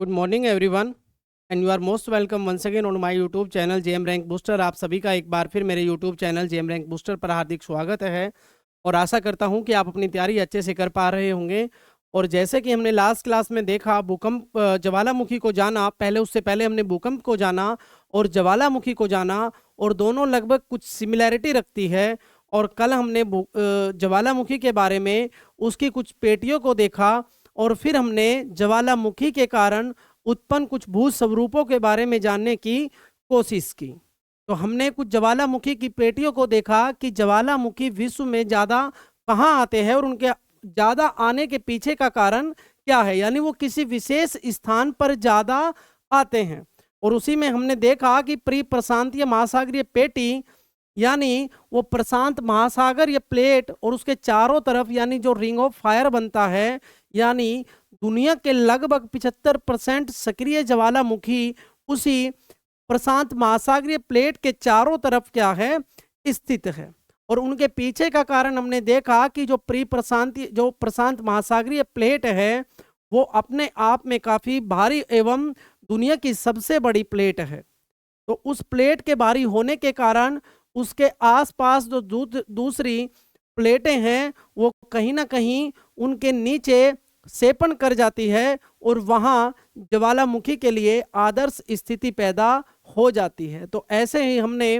Good morning everyone and you are most welcome once again on my YouTube channel JM rank booster. आप सभी का एक बार फिर मेरे YouTube channel JM rank booster पर हार्दिक स्वागत है और आशा करता हूं कि आप अपनी तैयारी अच्छे से कर पा रहे होंगे। और जैसे कि हमने लास्ट क्लास में देखा भूकंप ज्वालामुखी को जाना, पहले उससे पहले हमने भूकंप को जाना और ज्वालामुखी को जाना और दोनों लगभग कुछ सिमिलैरिटी रखती है। और कल हमने ज्वालामुखी के बारे में उसकी कुछ पेटियों को देखा और फिर हमने ज्वालामुखी के कारण उत्पन्न कुछ भू स्वरूपों के बारे में जानने की कोशिश की। तो हमने कुछ ज्वालामुखी की पेटियों को देखा कि ज्वालामुखी विश्व में ज़्यादा कहाँ आते हैं और उनके ज़्यादा आने के पीछे का कारण क्या है, यानी वो किसी विशेष स्थान पर ज़्यादा आते हैं। और उसी में हमने देखा कि प्रशांतीय महासागरीय पेटी यानी वो प्रशांत महासागर या प्लेट और उसके चारों तरफ यानी जो रिंग ऑफ फायर बनता है, यानी दुनिया के लगभग 75% सक्रिय ज्वालामुखी उसी प्रशांत महासागरीय प्लेट के चारों तरफ क्या है, स्थित है। और उनके पीछे का कारण हमने देखा कि जो प्रशांत महासागरीय प्लेट है वो अपने आप में काफ़ी भारी एवं दुनिया की सबसे बड़ी प्लेट है। तो उस प्लेट के भारी होने के कारण उसके आसपास जो दूसरी प्लेटें हैं वो कहीं ना कहीं उनके नीचे सेपन कर जाती है और वहाँ ज्वालामुखी के लिए आदर्श स्थिति पैदा हो जाती है। तो ऐसे ही हमने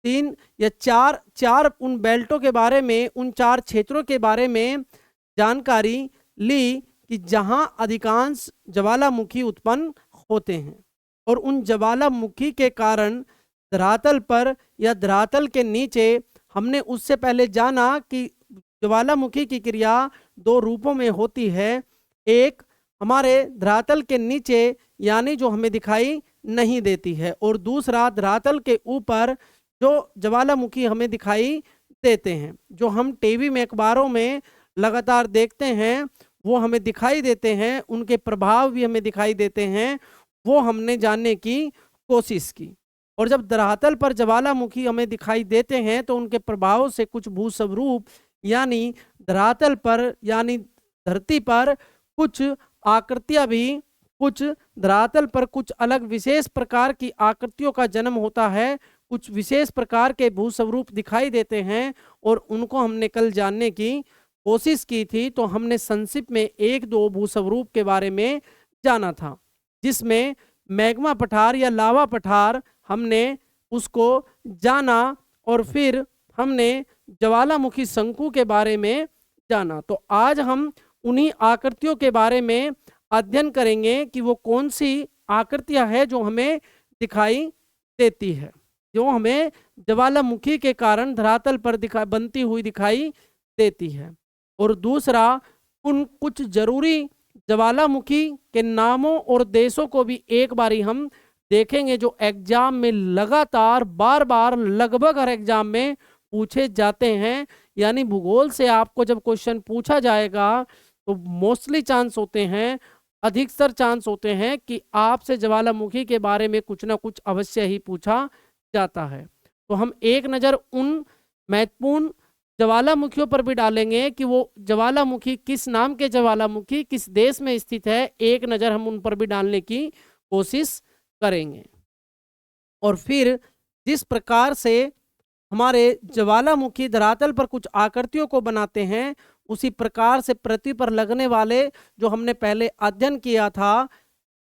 तीन या चार उन बेल्टों के बारे में, उन चार क्षेत्रों के बारे में जानकारी ली कि जहाँ अधिकांश ज्वालामुखी उत्पन्न होते हैं। और उन ज्वालामुखी के कारण धरातल पर या धरातल के नीचे हमने उससे पहले जाना कि ज्वालामुखी की क्रिया दो रूपों में होती है। एक हमारे धरातल के नीचे यानी जो हमें दिखाई नहीं देती है, और दूसरा धरातल के ऊपर जो ज्वालामुखी हमें दिखाई देते हैं, जो हम टीवी में अखबारों में लगातार देखते हैं, वो हमें दिखाई देते हैं, उनके प्रभाव भी हमें दिखाई देते हैं, वो हमने जानने की कोशिश की। और जब धरातल पर ज्वालामुखी हमें दिखाई देते हैं तो उनके प्रभाव से कुछ भू स्वरूप यानी धरातल पर यानी धरती पर कुछ आकृतियां भी, कुछ धरातल पर कुछ अलग विशेष प्रकार की आकृतियों का जन्म होता है, कुछ विशेष प्रकार के भू स्वरूप दिखाई देते हैं और उनको हमने कल जानने की कोशिश की थी। तो हमने संक्षिप्त में एक दो भू स्वरूप के बारे में जाना था, जिसमें मैग्मा पठार या लावा पठार हमने उसको जाना और फिर हमने ज्वालामुखी शंकु के बारे में जाना। तो आज हम उन्हीं आकृतियों के बारे में अध्ययन करेंगे कि वो कौन सी आकृतियां हैं जो हमें दिखाई देती है, जो हमें ज्वालामुखी के कारण धरातल पर बनती हुई दिखाई देती है। और दूसरा उन कुछ जरूरी ज्वालामुखी के नामों और देशों को भी एक बारी हम देखेंगे जो एग्जाम में लगातार बार बार लगभग हर एग्जाम में पूछे जाते हैं। यानी भूगोल से आपको जब क्वेश्चन पूछा जाएगा तो मोस्टली चांस होते हैं, अधिकतर चांस होते हैं कि आपसे ज्वालामुखी के बारे में कुछ ना कुछ अवश्य ही पूछा जाता है। तो हम एक नज़र उन महत्वपूर्ण ज्वालामुखियों पर भी डालेंगे कि वो ज्वालामुखी किस नाम के ज्वालामुखी किस देश में स्थित है, एक नज़र हम उन पर भी डालने की कोशिश करेंगे। और फिर जिस प्रकार से हमारे ज्वालामुखी धरातल पर कुछ आकृतियों को बनाते हैं, उसी प्रकार से पृथ्वी पर लगने वाले जो हमने पहले अध्ययन किया था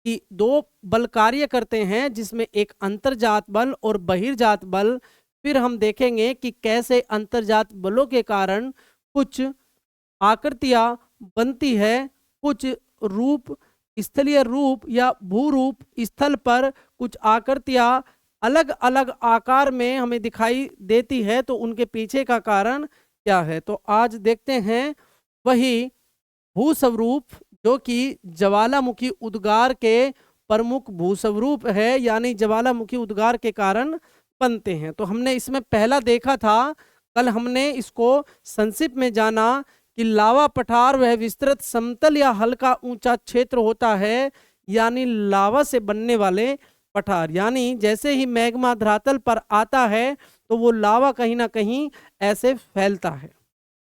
कि दो बल कार्य करते हैं, जिसमें एक अंतर्जात बल और बहिर्जात बल। फिर हम देखेंगे कि कैसे अंतर्जात बलों के कारण कुछ आकृतियां बनती है, कुछ रूप, स्थलीय रूप या भू रूप स्थल पर कुछ आकृतियां अलग अलग आकार में हमें दिखाई देती है, तो उनके पीछे का कारण क्या है। तो आज देखते हैं वही भू स्वरूप जो कि ज्वालामुखी उद्गार के प्रमुख भू स्वरूप है, यानी ज्वालामुखी उद्गार के कारण बनते हैं। तो हमने इसमें पहला देखा था, कल हमने इसको संक्षिप्त में जाना कि लावा पठार वह विस्तृत समतल या हल्का ऊंचा क्षेत्र होता है, यानी लावा से बनने वाले पठार। यानी जैसे ही मैग्मा धरातल पर आता है तो वो लावा कहीं ना कहीं ऐसे फैलता है।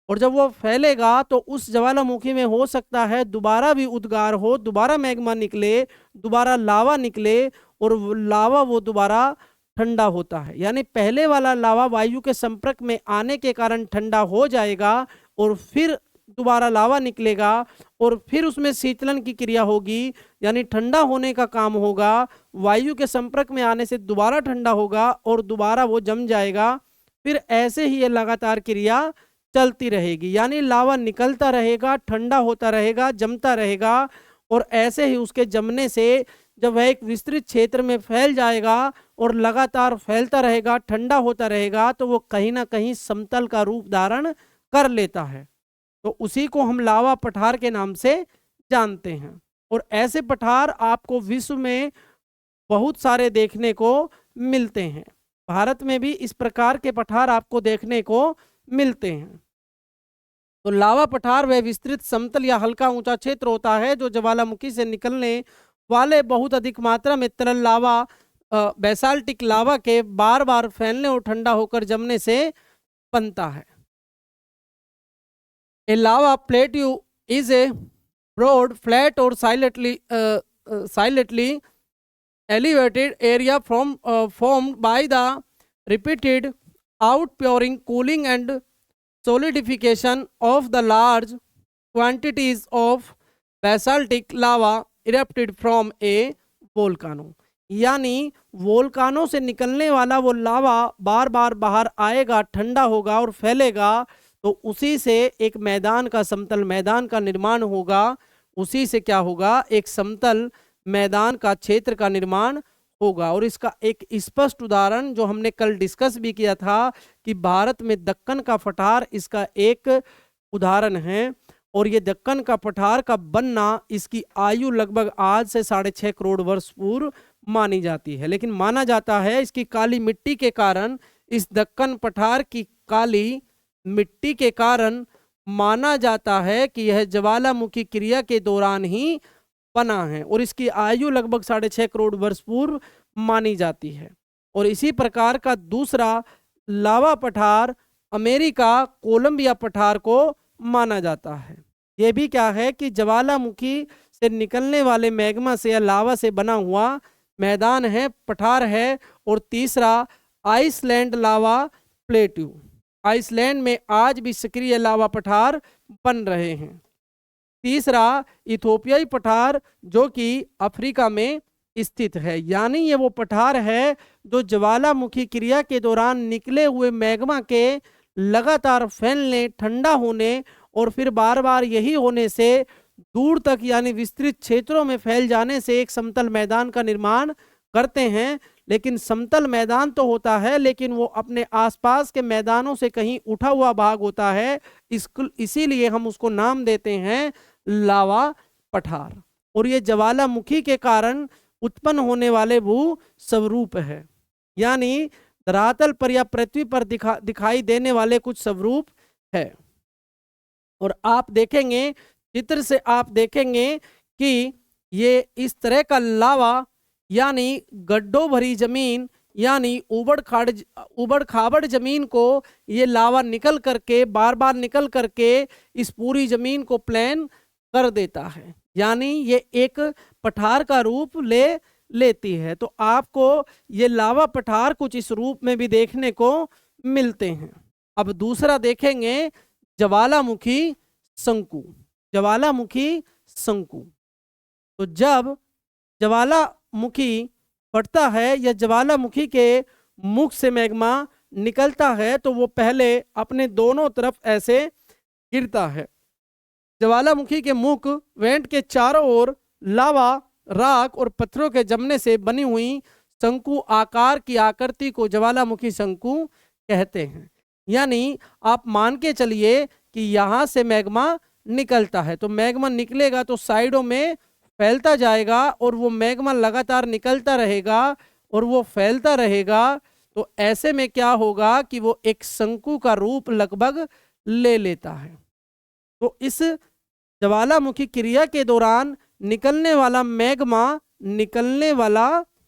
और जब वो फैलेगा तो उस ज्वालामुखी में हो सकता है दोबारा भी उद्गार हो, दोबारा मैग्मा निकले, दोबारा लावा निकले, और वो लावा वो दोबारा ठंडा होता है। यानी पहले वाला लावा वायु के संपर्क में आने के कारण ठंडा हो जाएगा और फिर दोबारा लावा निकलेगा और फिर उसमें शीतलन की क्रिया होगी, यानी ठंडा होने का काम होगा, वायु के संपर्क में आने से दोबारा ठंडा होगा और दोबारा वो जम जाएगा। फिर ऐसे ही ये लगातार क्रिया चलती रहेगी, यानी लावा निकलता रहेगा, ठंडा होता रहेगा, जमता रहेगा, और ऐसे ही उसके जमने से जब वह एक विस्तृत क्षेत्र में फैल जाएगा और लगातार फैलता रहेगा, ठंडा होता रहेगा, तो वो कहीं ना कहीं समतल का रूप धारण कर लेता है। तो उसी को हम लावा पठार के नाम से जानते हैं। और ऐसे पठार आपको विश्व में बहुत सारे देखने को मिलते हैं। भारत में भी इस प्रकार के पठार आपको देखने को मिलते हैं। तो लावा पठार वह विस्तृत समतल या हल्का ऊंचा क्षेत्र होता है जो ज्वालामुखी से निकलने वाले बहुत अधिक मात्रा में तरल लावा, बेसाल्टिक लावा के बार बार फैलने और ठंडा होकर जमने से बनता है। A lava plateau is a broad, flat or slightly elevated area formed by the repeated outpouring, cooling and solidification of the large quantities of basaltic lava erupted from a volcano। यानी वोल्कानो से निकलने वाला वो लावा बार बार बाहर आएगा, ठंडा होगा और फैलेगा, तो उसी से एक मैदान का, समतल मैदान का निर्माण होगा। उसी से क्या होगा, एक समतल मैदान का क्षेत्र का निर्माण होगा। और इसका एक स्पष्ट उदाहरण जो हमने कल डिस्कस भी किया था कि भारत में दक्कन का पठार इसका एक उदाहरण है। और ये दक्कन का पठार का बनना, इसकी आयु लगभग आज से 6.5 करोड़ वर्ष पूर्व मानी जाती है। लेकिन माना जाता है इसकी काली मिट्टी के कारण, इस दक्कन पठार की काली मिट्टी के कारण माना जाता है कि यह ज्वालामुखी क्रिया के दौरान ही बना है और इसकी आयु लगभग 6.5 करोड़ वर्ष पूर्व मानी जाती है। और इसी प्रकार का दूसरा लावा पठार अमेरिका कोलंबिया पठार को माना जाता है। यह भी क्या है कि ज्वालामुखी से निकलने वाले मैग्मा से या लावा से बना हुआ मैदान है, पठार है। और तीसरा आइसलैंड लावा प्लेट्यू, आइसलैंड में आज भी सक्रिय लावा पठार बन रहे हैं। तीसरा इथोपियाई पठार जो कि अफ्रीका में स्थित है, यानी ये वो पठार है जो ज्वालामुखी क्रिया के दौरान निकले हुए मैग्मा के लगातार फैलने, ठंडा होने और फिर बार बार यही होने से दूर तक यानी विस्तृत क्षेत्रों में फैल जाने से एक समतल मैदान का निर्माण करते हैं। लेकिन समतल मैदान तो होता है, लेकिन वो अपने आसपास के मैदानों से कहीं उठा हुआ भाग होता है, इसीलिए हम उसको नाम देते हैं लावा पठार। और ये ज्वालामुखी के कारण उत्पन्न होने वाले भू स्वरूप है, यानी धरातल पर या पृथ्वी पर दिखाई देने वाले कुछ स्वरूप है। और आप देखेंगे, चित्र से आप देखेंगे कि ये इस तरह का लावा यानी गड्ढों भरी जमीन, यानी उबड़ खाबड़ जमीन को ये लावा निकल करके, बार बार निकल करके इस पूरी जमीन को प्लेन कर देता है, यानी ये एक पठार का रूप लेती है। तो आपको ये लावा पठार कुछ इस रूप में भी देखने को मिलते हैं। अब दूसरा देखेंगे ज्वालामुखी शंकु। ज्वालामुखी शंकु, तो जब ज्वालामुखी फटता है या ज्वालामुखी के मुख से मैग्मा निकलता है तो वो पहले अपने दोनों तरफ ऐसे गिरता है। ज्वालामुखी के मुख वेंट के चारों ओर लावा, राख और पत्थरों के जमने से बनी हुई शंकु आकार की आकृति को ज्वालामुखी शंकु कहते हैं। यानी आप मान के चलिए कि यहाँ से मैग्मा निकलता है, तो मैग्मा निकलेगा तो साइडों में फैलता जाएगा और वो मैग्मा लगातार निकलता रहेगा और वो फैलता रहेगा। तो ऐसे में क्या होगा कि वो एक शंकु का रूप लगभग ले लेता है। तो इस ज्वालामुखी क्रिया के दौरान निकलने वाला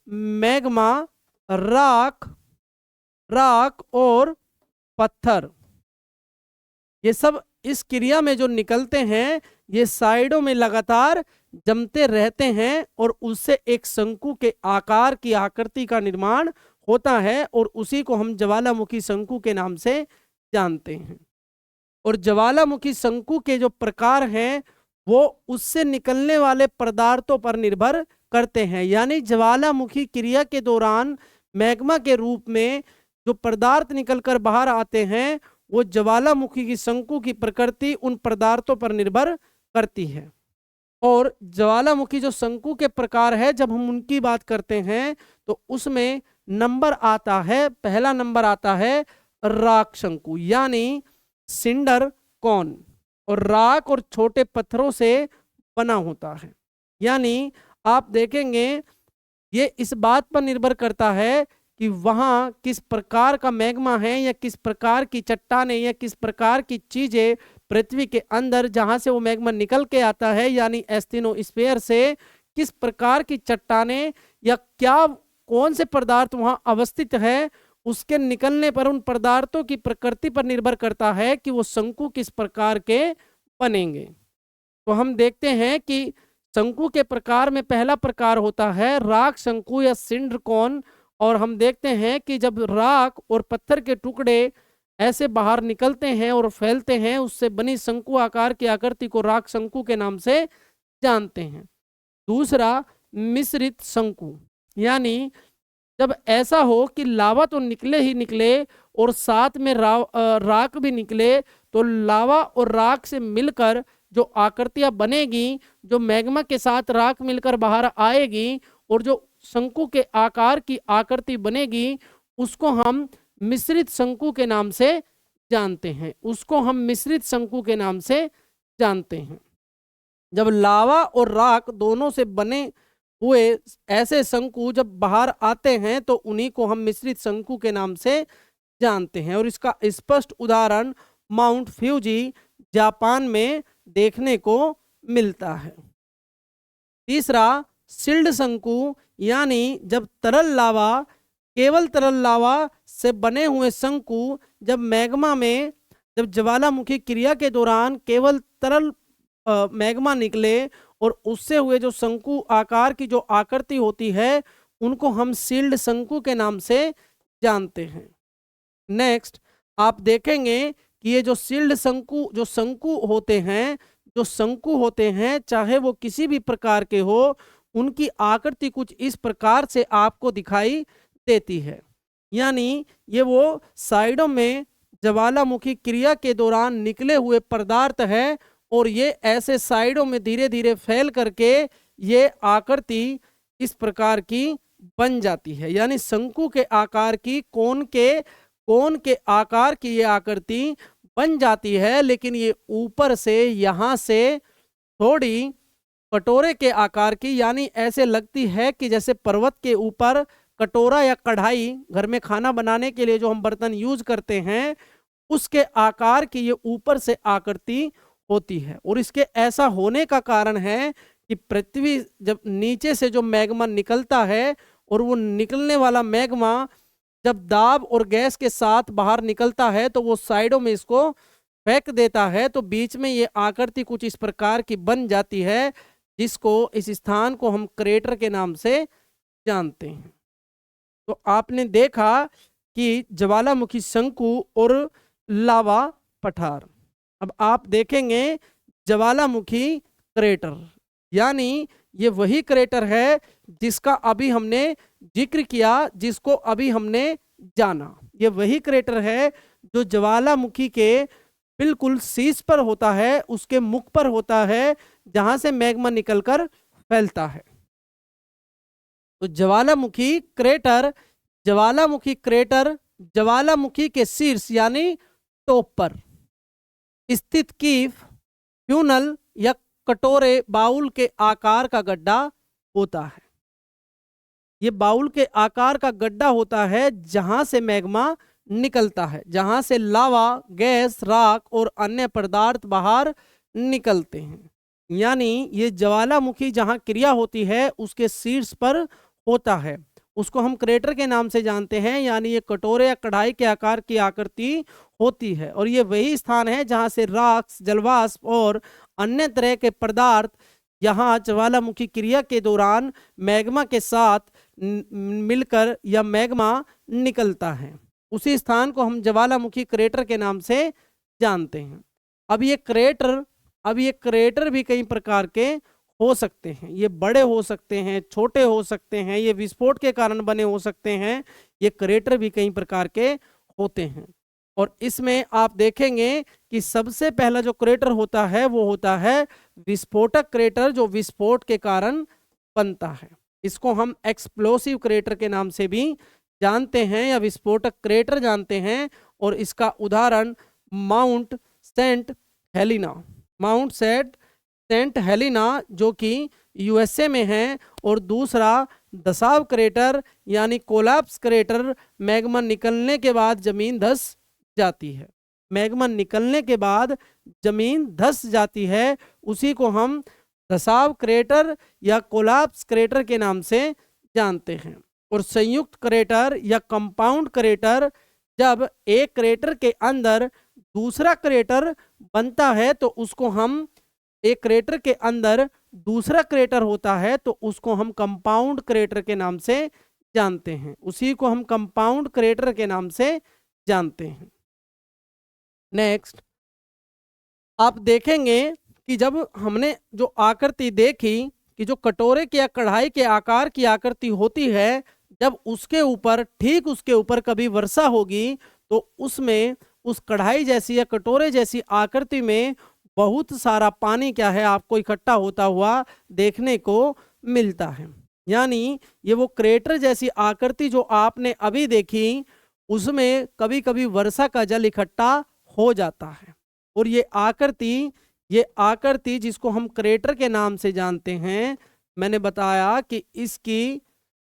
मैग्मा राख और पत्थर, ये सब इस क्रिया में जो निकलते हैं ये साइडों में लगातार जमते रहते हैं और उससे एक शंकु के आकार की आकृति का निर्माण होता है और उसी को हम ज्वालामुखी शंकु के नाम से जानते हैं। और ज्वालामुखी शंकु के जो प्रकार हैं वो उससे निकलने वाले पदार्थों पर निर्भर करते हैं। यानी ज्वालामुखी क्रिया के दौरान मैग्मा के रूप में जो पदार्थ निकलकर बाहर आते हैं वो ज्वालामुखी की शंकु की प्रकृति उन पदार्थों पर निर्भर करती है। और ज्वालामुखी जो शंकु के प्रकार है जब हम उनकी बात करते हैं तो उसमें नंबर आता है, पहला नंबर आता है राख शंकु यानी सिंडर कौन, और राख और छोटे पत्थरों से बना होता है। यानी आप देखेंगे ये इस बात पर निर्भर करता है कि वहाँ किस प्रकार का मैग्मा है या किस प्रकार की चट्टानें या किस प्रकार की चीजें पृथ्वी के अंदर जहाँ से वो मैग्मा निकल के आता है यानी एस्थिनोस्फीयर से किस प्रकार की चट्टानें या क्या कौन से पदार्थ वहाँ अवस्थित है, उसके निकलने पर उन पदार्थों की प्रकृति पर निर्भर करता है कि वो शंकु किस प्रकार के बनेंगे। तो हम देखते हैं कि शंकु के प्रकार में पहला प्रकार होता है राख शंकु या सिंडर कौन। और हम देखते हैं कि जब राख और पत्थर के टुकड़े ऐसे बाहर निकलते हैं और फैलते हैं उससे बनी शंकु आकार की आकृति को राख शंकु के नाम से जानते हैं। दूसरा मिश्रित शंकु यानी जब ऐसा हो कि लावा तो निकले ही निकले और साथ में राख भी निकले तो लावा और राख से मिलकर जो आकृतियां बनेगी, जो मैग्मा के साथ राख मिलकर बाहर आएगी और जो शंकु के आकार की आकृति बनेगी उसको हम मिश्रित शंकु के नाम से जानते हैं। उसको हम मिश्रित शंकु के नाम से जानते हैं। जब लावा और राख दोनों से बने हुए ऐसे शंकु जब बाहर आते हैं तो उन्हीं को हम मिश्रित शंकु के नाम से जानते हैं। और इसका स्पष्ट उदाहरण माउंट फ्यूजी जापान में देखने को मिलता है। तीसरा शिल्ड शंकु यानी जब केवल तरल लावा से बने हुए शंकु जब मैग्मा में जब ज्वालामुखी क्रिया के दौरान केवल तरल मैग्मा निकले और उससे हुए जो शंकु आकार की जो आकृति होती है उनको हम सील्ड शंकु के नाम से जानते हैं। नेक्स्ट आप देखेंगे कि ये जो सील्ड शंकु जो शंकु होते हैं चाहे वो किसी भी प्रकार के हो उनकी आकृति कुछ इस प्रकार से आपको दिखाई देती है। यानी ये वो साइडों में ज्वालामुखी क्रिया के दौरान निकले हुए पदार्थ है और ये ऐसे साइडों में धीरे धीरे फैल करके ये आकृति इस प्रकार की बन जाती है। यानी शंकु के आकार की कोन के आकार की ये आकृति बन जाती है, लेकिन ये ऊपर से यहाँ से थोड़ी कटोरे के आकार की, यानी ऐसे लगती है कि जैसे पर्वत के ऊपर कटोरा या कढ़ाई घर में खाना बनाने के लिए जो हम बर्तन यूज करते हैं उसके आकार की ये ऊपर से आकृति होती है। और इसके ऐसा होने का कारण है कि पृथ्वी जब नीचे से जो मैग्मा निकलता है और वो निकलने वाला मैग्मा जब दाब और गैस के साथ बाहर निकलता है तो वो साइडों में इसको फेंक देता है, तो बीच में ये आकृति कुछ इस प्रकार की बन जाती है जिसको इस स्थान को हम क्रेटर के नाम से जानते हैं। तो आपने देखा कि ज्वालामुखी शंकु और लावा पठार। अब आप देखेंगे ज्वालामुखी क्रेटर, यानी ये वही क्रेटर है जिसका अभी हमने जिक्र किया, जिसको अभी हमने जाना। ये वही क्रेटर है जो ज्वालामुखी के बिल्कुल शीर्ष पर होता है, उसके मुख पर होता है जहां से मैग्मा निकलकर फैलता है। तो ज्वालामुखी क्रेटर ज्वालामुखी के शीर्ष यानी टॉप पर स्थित कीफ, फ्यूनल या कटोरे बाउल के आकार का गड्ढा होता है। ये बाउल के आकार का गड्ढा होता है जहां से मैग्मा निकलता है, जहां से लावा, गैस, राख और अन्य पदार्थ बाहर निकलते हैं। यानी ये ज्वालामुखी जहां क्रिया होती है उसके शीर्ष पर होता है उसको हम क्रेटर के नाम से जानते हैं, यानी ये कटोरे या कढ़ाई के आकार की आकृति होती है। और ये वही स्थान है जहाँ से राख, जलवाष्प और अन्य तरह के पदार्थ यहाँ ज्वालामुखी क्रिया के दौरान मैग्मा के साथ मिलकर या मैग्मा निकलता है। उसी स्थान को हम ज्वालामुखी क्रेटर के नाम से जानते हैं। अब ये क्रेटर भी कई प्रकार के हो सकते हैं। ये बड़े हो सकते हैं, छोटे हो सकते हैं, ये विस्फोट के कारण बने हो सकते हैं। ये क्रेटर भी कई प्रकार के होते हैं। और इसमें आप देखेंगे कि सबसे पहला जो क्रेटर होता है वो होता है विस्फोटक क्रेटर, जो विस्फोट के कारण बनता है। इसको हम एक्सप्लोसिव क्रेटर के नाम से भी जानते हैं या विस्फोटक क्रेटर जानते हैं। और इसका उदाहरण माउंट सेंट हेलिना जो कि यूएसए में है, और दूसरा दसाव क्रेटर यानी कोलैप्स क्रेटर, मैग्मा निकलने के बाद जमीन धंस जाती है। मैग्मा निकलने के बाद जमीन धंस जाती है, उसी को हम धसाव क्रेटर या कोलैप्स क्रेटर के नाम से जानते हैं। और संयुक्त क्रेटर या कंपाउंड क्रेटर, जब एक क्रेटर के अंदर दूसरा क्रेटर बनता है तो उसको हम, एक क्रेटर के अंदर दूसरा क्रेटर होता है तो उसको हम कंपाउंड क्रेटर के नाम से जानते हैं। उसी को हम कंपाउंड क्रेटर के नाम से जानते हैं। नेक्स्ट आप देखेंगे कि जब हमने जो आकृति देखी कि जो कटोरे के या कढ़ाई के आकार की आकृति होती है, जब उसके ऊपर, ठीक उसके ऊपर कभी वर्षा होगी तो उसमें, उस कढ़ाई जैसी या कटोरे जैसी आकृति में बहुत सारा पानी क्या है आपको इकट्ठा होता हुआ देखने को मिलता है। यानी ये वो क्रेटर जैसी आकृति जो आपने अभी देखी, उसमें कभी कभी वर्षा का जल इकट्ठा हो जाता है। और ये आकृति जिसको हम क्रेटर के नाम से जानते हैं, मैंने बताया कि इसकी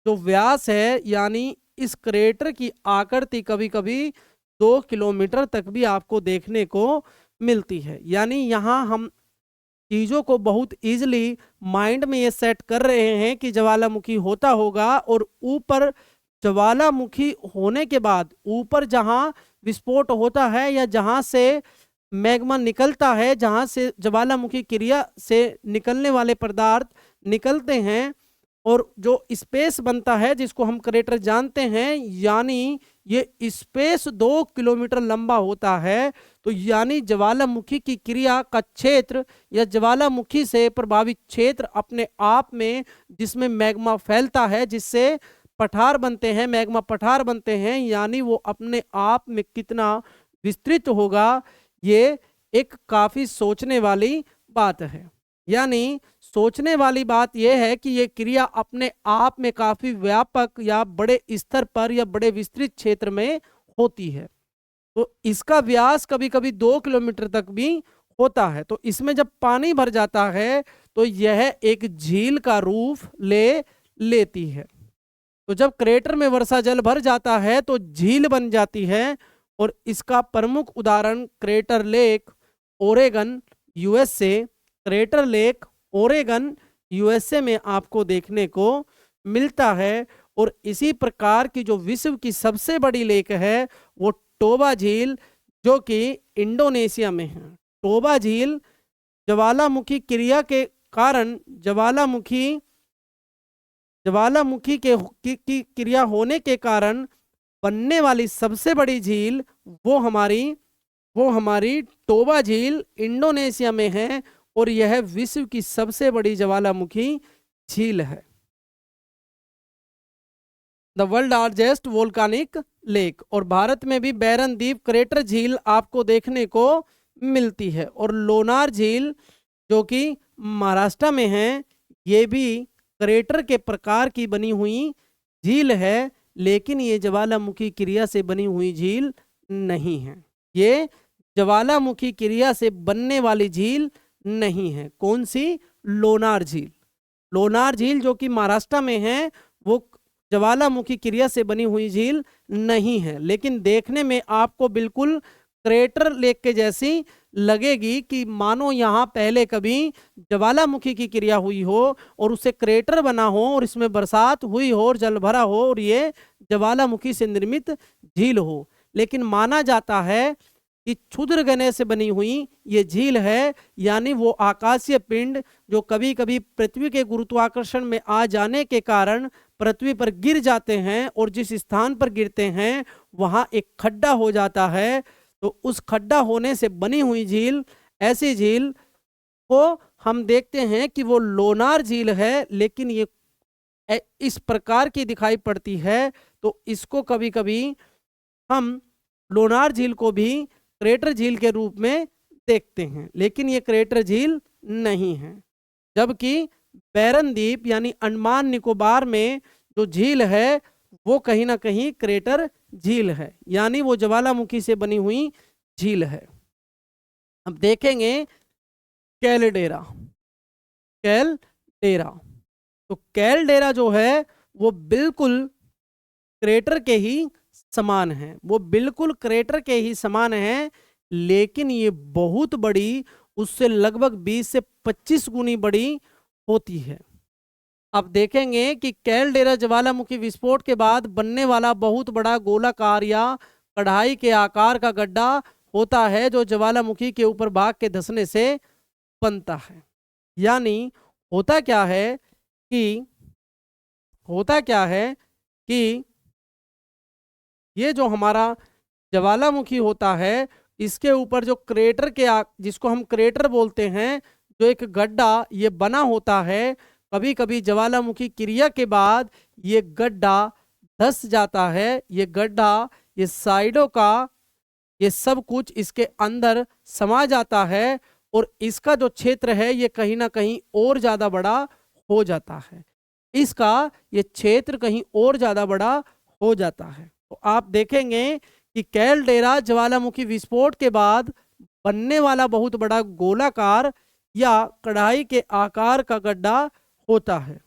जो व्यास है, यानी इस क्रेटर की आकृति कभी कभी 2 किलोमीटर तक भी आपको देखने को मिलती है। यानी यहाँ हम चीज़ों को बहुत इजीली माइंड में ये सेट कर रहे हैं कि ज्वालामुखी होता होगा, और ऊपर ज्वालामुखी होने के बाद ऊपर जहाँ विस्फोट होता है या जहाँ से मैग्मा निकलता है, जहाँ से ज्वालामुखी क्रिया से निकलने वाले पदार्थ निकलते हैं, और जो स्पेस बनता है जिसको हम क्रेटर जानते हैं, यानी ये स्पेस 2 किलोमीटर लंबा होता है। तो यानी ज्वालामुखी की क्रिया का क्षेत्र या ज्वालामुखी से प्रभावित क्षेत्र अपने आप में, जिसमें मैग्मा फैलता है, जिससे पठार बनते हैं, मैग्मा पठार बनते हैं, यानी वो अपने आप में कितना विस्तृत होगा, ये एक काफ़ी सोचने वाली बात है। यानी सोचने वाली बात यह है कि ये क्रिया अपने आप में काफ़ी व्यापक या बड़े स्तर पर या बड़े विस्तृत क्षेत्र में होती है। तो इसका व्यास कभी कभी 2 किलोमीटर तक भी होता है। तो इसमें जब पानी भर जाता है तो यह एक झील का रूप लेती है। तो जब क्रेटर में वर्षा जल भर जाता है तो झील बन जाती है। और इसका प्रमुख उदाहरण crater lake Oregon USA, crater lake Oregon USA में आपको देखने को मिलता है। और इसी प्रकार की जो विश्व की सबसे बड़ी लेक है वो टोबा झील, जो कि इंडोनेशिया में है। टोबा झील ज्वालामुखी क्रिया के कारण, ज्वालामुखी की क्रिया होने के कारण बनने वाली सबसे बड़ी झील वो हमारी टोबा झील इंडोनेशिया में है, और यह विश्व की सबसे बड़ी ज्वालामुखी झील है। The world largest volcanic lake. और भारत में भी बैरन द्वीप क्रेटर झील आपको देखने को मिलती है। और लोनार झील जो कि महाराष्ट्र में है, ये भी क्रेटर के प्रकार की बनी हुई झील है, लेकिन ये ज्वालामुखी क्रिया से बनी हुई झील नहीं है। ये ज्वालामुखी क्रिया से बनने वाली झील नहीं है। कौन सी? लोनार झील। लोनार झील जो कि महाराष्ट्र में है, वो ज्वालामुखी क्रिया से बनी हुई झील नहीं है, लेकिन देखने में आपको बिल्कुल क्रेटर लेक के जैसी लगेगी कि मानो यहाँ पहले कभी ज्वालामुखी की क्रिया हुई हो और उससे क्रेटर बना हो और इसमें बरसात हुई हो और जल भरा हो और ये ज्वालामुखी से निर्मित झील हो। लेकिन माना जाता है कि क्षुद्र गणें से बनी हुई ये झील है, यानी वो आकाशीय पिंड जो कभी कभी पृथ्वी के गुरुत्वाकर्षण में आ जाने के कारण पृथ्वी पर गिर जाते हैं और जिस स्थान पर गिरते हैं वहां एक खड्डा हो जाता है, तो उस खड्डा होने से बनी हुई झील, ऐसी झील को हम देखते हैं कि वो लोनार झील है। लेकिन ये इस प्रकार की दिखाई पड़ती है, तो इसको कभी कभी हम लोनार झील को भी क्रेटर झील के रूप में देखते हैं, लेकिन ये क्रेटर झील नहीं है। जबकि बैरन द्वीप यानी अंडमान निकोबार में जो झील है वो कहीं ना कहीं क्रेटर झील है, यानी वो ज्वालामुखी से बनी हुई झील है। अब देखेंगे कैलडेरा। कैलडेरा, तो कैलडेरा जो है वो बिल्कुल क्रेटर के ही समान है, वो बिल्कुल क्रेटर के ही समान है, लेकिन ये बहुत बड़ी, उससे लगभग 20 से 25 गुनी बड़ी होती है। अब देखेंगे कि कैलडेरा ज्वालामुखी विस्फोट के बाद बनने वाला बहुत बड़ा गोलाकार या कढ़ाई के आकार का गड्ढा होता है जो ज्वालामुखी के ऊपर भाग के धंसने से बनता है। यानी होता क्या है कि ये जो हमारा ज्वालामुखी होता है इसके ऊपर जो क्रेटर के जिसको हम क्रेटर बोलते हैं, जो एक गड्ढा ये बना होता है, कभी कभी ज्वालामुखी क्रिया के बाद ये गड्ढा धंस जाता है। ये गड्ढा, ये साइडों का, ये सब कुछ इसके अंदर समा जाता है और इसका जो क्षेत्र है ये कहीं ना कहीं और ज़्यादा बड़ा हो जाता है। इसका ये क्षेत्र कहीं और ज़्यादा बड़ा हो जाता है। तो आप देखेंगे कि कैलडेरा ज्वालामुखी विस्फोट के बाद बनने वाला बहुत बड़ा गोलाकार या कढ़ाई के आकार का गड्ढा होता है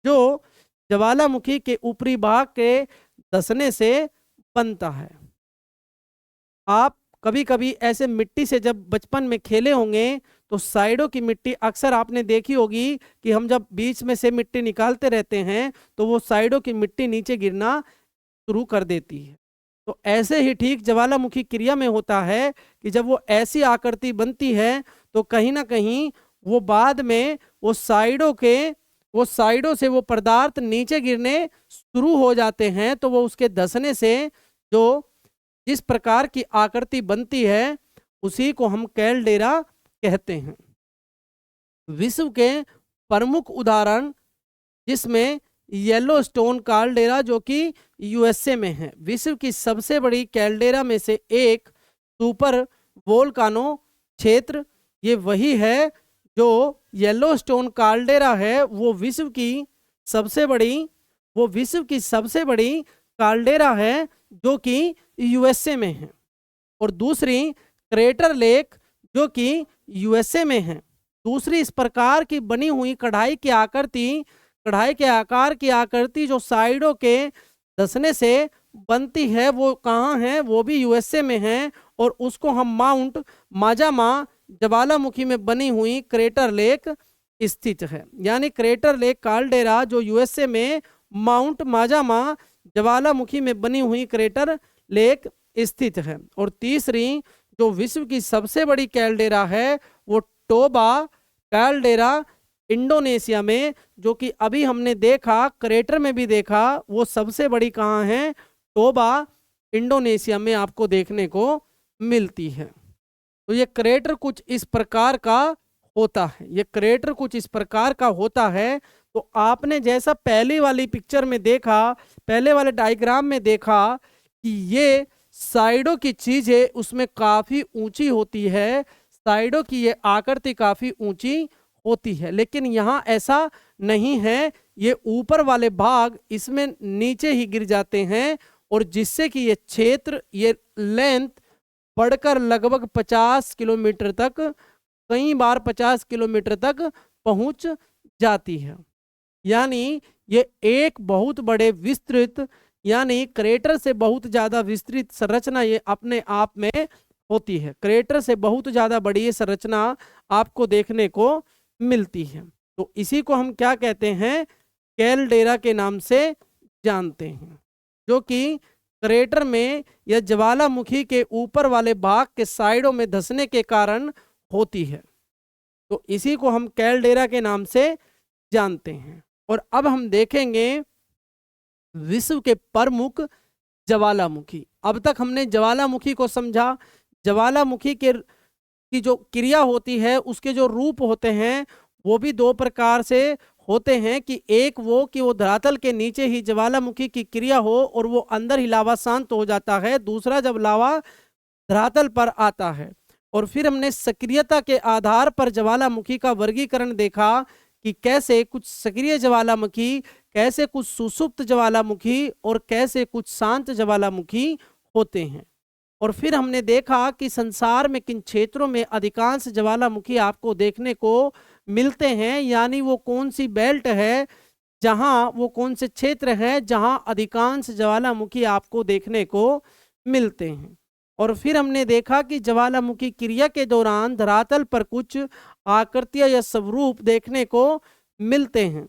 जो ज्वालामुखी के ऊपरी भाग के धंसने से बनता है। आप कभी कभी ऐसे मिट्टी से जब बचपन में खेले होंगे तो साइडों की मिट्टी अक्सर आपने देखी होगी कि हम जब बीच में से मिट्टी निकालते रहते हैं तो वो साइडों की मिट्टी नीचे गिरना शुरू कर देती है। तो ऐसे ही ठीक ज्वालामुखी क्रिया में होता है कि जब वो ऐसी आकृति बनती है तो कहीं ना कहीं वो बाद में वो साइडों से वो पदार्थ नीचे गिरने शुरू हो जाते हैं, तो वो उसके धंसने से जो जिस प्रकार की आकृति बनती है उसी को हम कैलडेरा कहते हैं। विश्व के प्रमुख उदाहरण जिसमें येलोस्टोन कैलडेरा जो कि यूएसए में है, विश्व की सबसे बड़ी कैलडेरा में से एक सुपर वोल्कानो क्षेत्र ये वही है जो येलोस्टोन कैलडेरा है। वो विश्व की सबसे बड़ी कैलडेरा है जो कि यूएसए में है। और दूसरी क्रेटर लेक जो कि यूएसए में है। दूसरी इस प्रकार की बनी हुई कढ़ाई के आकार की आकृति जो साइडों के धंसने से बनती है वो कहाँ है, वो भी यूएसए में है और उसको हम माउंट माजामा ज्वालामुखी में बनी हुई क्रेटर लेक स्थित है। यानी क्रेटर लेक कैलडेरा जो यूएसए में माउंट माजामा ज्वालामुखी में बनी हुई क्रेटर लेक स्थित है। और तीसरी जो विश्व की सबसे बड़ी कैलडेरा है वो टोबा कैलडेरा इंडोनेशिया में, जो कि अभी हमने देखा क्रेटर में भी देखा, वो सबसे बड़ी कहाँ है, टोबा इंडोनेशिया में आपको देखने को मिलती है। तो ये क्रेटर कुछ इस प्रकार का होता है। तो आपने जैसा पहले वाली पिक्चर में देखा, पहले वाले डायग्राम में देखा कि ये साइडों की चीज है उसमें काफी ऊंची होती है, साइडों की ये आकृति काफी ऊंची होती है, लेकिन यहाँ ऐसा नहीं है। ये ऊपर वाले भाग इसमें नीचे ही गिर जाते हैं और जिससे कि ये क्षेत्र, ये लेंथ बढ़कर लगभग 50 किलोमीटर तक, कई बार 50 किलोमीटर तक पहुंच जाती है। यानी ये एक बहुत बड़े विस्तृत, यानी क्रेटर से बहुत ज्यादा विस्तृत संरचना ये अपने आप में होती है। क्रेटर से बहुत ज़्यादा बड़ी ये संरचना आपको देखने को मिलती है। तो इसी को हम क्या कहते हैं, कैलडेरा के नाम से जानते हैं, जो कि क्रेटर में या ज्वालामुखी के ऊपर वाले भाग के साइडों में धंसने के कारण होती है। तो इसी को हम कैलडेरा के नाम से जानते हैं। और अब हम देखेंगे विश्व के प्रमुख ज्वालामुखी। अब तक हमने ज्वालामुखी को समझा। ज्वालामुखी के की जो क्रिया होती है, उसके जो रूप होते हैं वो भी दो प्रकार से होते हैं, कि एक वो कि वो धरातल के नीचे ही ज्वालामुखी की क्रिया हो और वो अंदर ही लावा शांत हो जाता है। दूसरा जब लावा धरातल पर आता है। और फिर हमने सक्रियता के आधार पर ज्वालामुखी का वर्गीकरण देखा कि कैसे कुछ सक्रिय ज्वालामुखी, कैसे कुछ सुसुप्त ज्वालामुखी और कैसे कुछ शांत ज्वालामुखी होते हैं। और फिर हमने देखा कि संसार में किन क्षेत्रों में अधिकांश ज्वालामुखी आपको देखने को मिलते हैं, यानी वो कौन सी बेल्ट है, जहां वो कौन से क्षेत्र है जहां अधिकांश ज्वालामुखी आपको देखने को मिलते हैं। और फिर हमने देखा कि ज्वालामुखी क्रिया के दौरान धरातल पर कुछ आकृतियां या स्वरूप देखने को मिलते हैं।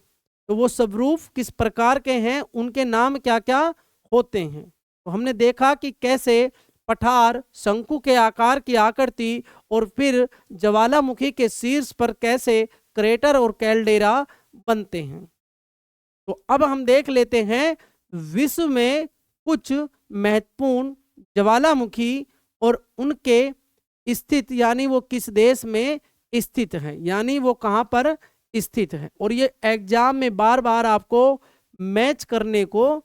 तो वो स्वरूप किस प्रकार के हैं, उनके नाम क्या क्या होते हैं। तो हमने देखा कि कैसे पठार, शंकु के आकार की आकृति और फिर ज्वालामुखी के शीर्ष पर कैसे क्रेटर और कैलडेरा बनते हैं। तो अब हम देख लेते हैं विश्व में कुछ महत्वपूर्ण ज्वालामुखी और उनके स्थित, यानी वो किस देश में स्थित है, यानी वो कहाँ पर स्थित है। और ये एग्जाम में बार बार आपको मैच करने को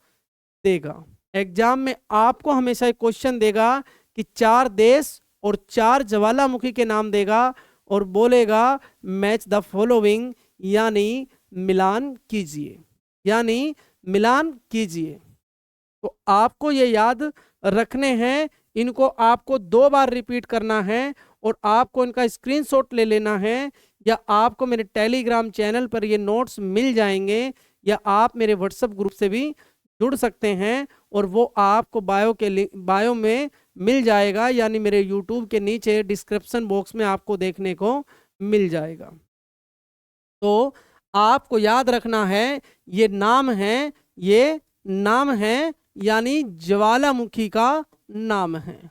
देगा। एग्जाम में आपको हमेशा एक क्वेश्चन देगा कि 4 देश और 4 ज्वालामुखी के नाम देगा और बोलेगा मैच द फॉलोइंग, यानी मिलान कीजिए, यानी मिलान कीजिए। तो आपको ये याद रखने हैं, इनको आपको 2 बार रिपीट करना है और आपको इनका स्क्रीनशॉट ले लेना है, या आपको मेरे टेलीग्राम चैनल पर ये नोट्स मिल जाएंगे, या आप मेरे व्हाट्सएप ग्रुप से भी जुड़ सकते हैं और वो आपको बायो में मिल जाएगा, यानी मेरे यूट्यूब के नीचे डिस्क्रिप्शन बॉक्स में आपको देखने को मिल जाएगा। तो आपको याद रखना है, ये नाम है, यानी ज्वालामुखी का नाम है।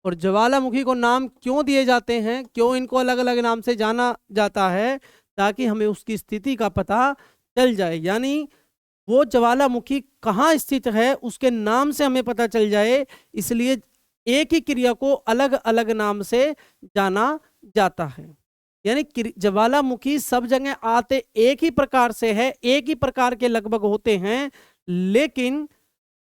और ज्वालामुखी को नाम क्यों दिए जाते हैं, क्यों इनको अलग अलग नाम से जाना जाता है, ताकि हमें उसकी स्थिति का पता चल जाए, यानी वो ज्वालामुखी कहाँ स्थित है उसके नाम से हमें पता चल जाए। इसलिए एक ही क्रिया को अलग अलग नाम से जाना जाता है। यानी ज्वालामुखी सब जगह आते एक ही प्रकार से है, एक ही प्रकार के लगभग होते हैं, लेकिन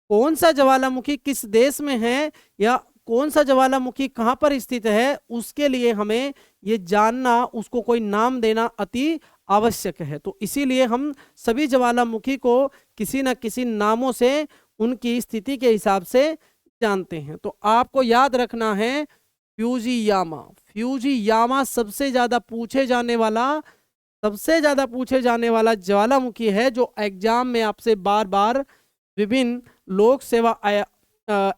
कौन सा ज्वालामुखी किस देश में है या कौन सा ज्वालामुखी कहाँ पर स्थित है, उसके लिए हमें ये जानना, उसको कोई नाम देना अति आवश्यक है। तो इसीलिए हम सभी ज्वालामुखी को किसी न किसी नामों से उनकी स्थिति के हिसाब से जानते हैं। तो आपको याद रखना है फ्यूजियामा। फ्यूजियामा सबसे ज़्यादा पूछे जाने वाला ज्वालामुखी है, जो एग्जाम में आपसे बार बार विभिन्न लोक सेवा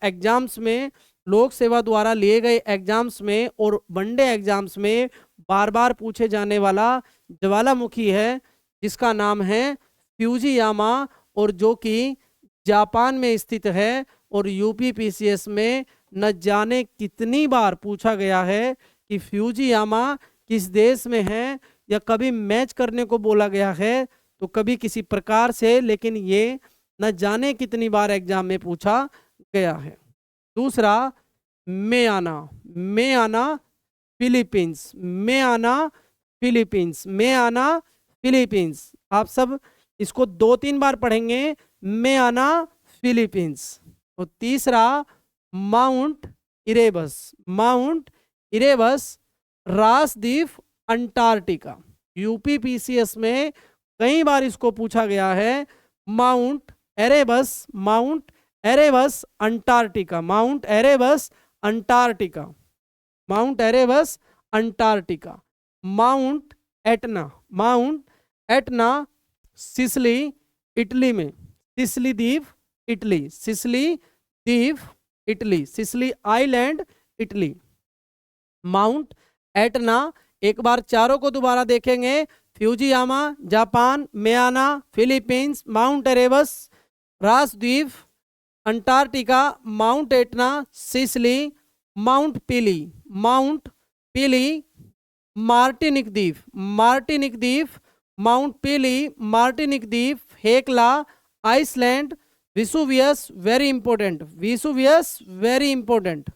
एग्जाम्स में, लोक सेवा द्वारा लिए गए एग्जाम्स में और वनडे एग्जाम्स में बार बार पूछे जाने वाला ज्वालामुखी है, जिसका नाम है फ्यूजियामा, और जो कि जापान में स्थित है। और यूपीपीसीएस में न जाने कितनी बार पूछा गया है कि फ्यूजियामा किस देश में है, या कभी मैच करने को बोला गया है तो कभी किसी प्रकार से, लेकिन ये न जाने कितनी बार एग्जाम में पूछा गया है। दूसरा मेआना फिलीपींस, फिलीपींस। आप सब इसको 2-3 बार पढ़ेंगे, मेआना फिलीपींस। और तीसरा माउंट इरेबस रासद्वीप अंटार्कटिका। यूपीपीसीएस में कई बार इसको पूछा गया है। Mount Erebus Antarctica, Mount Erebus Antarctica. Mount Etna Sicily Italy में, सिसिली द्वीप Italy, Sicily island Italy. Mount Etna, एक बार चारों को दोबारा देखेंगे। Fujiyama Japan, Mayon Philippines, Mount Erebus रासद्वीप Antarctica, Mount Etna Sicily, Mount Pelee Martinique द्वीप, माउंट पिली मार्टिनिक द्वीप, Hekla Iceland, Vesuvius very important, Vesuvius very important,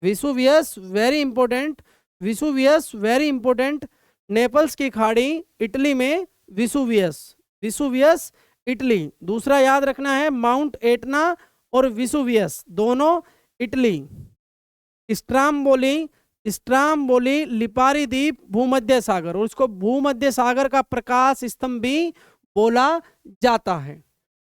Vesuvius very important, Vesuvius very important, Naples की खाड़ी Italy में Vesuvius, Vesuvius Italy. दूसरा याद रखना है माउंट एटना और विसुवियस दोनों इटली। स्ट्राम्बोली लिपारी द्वीप भूमध्य सागर, और उसको भूमध्य सागर का प्रकाश स्तंभ भी बोला जाता है।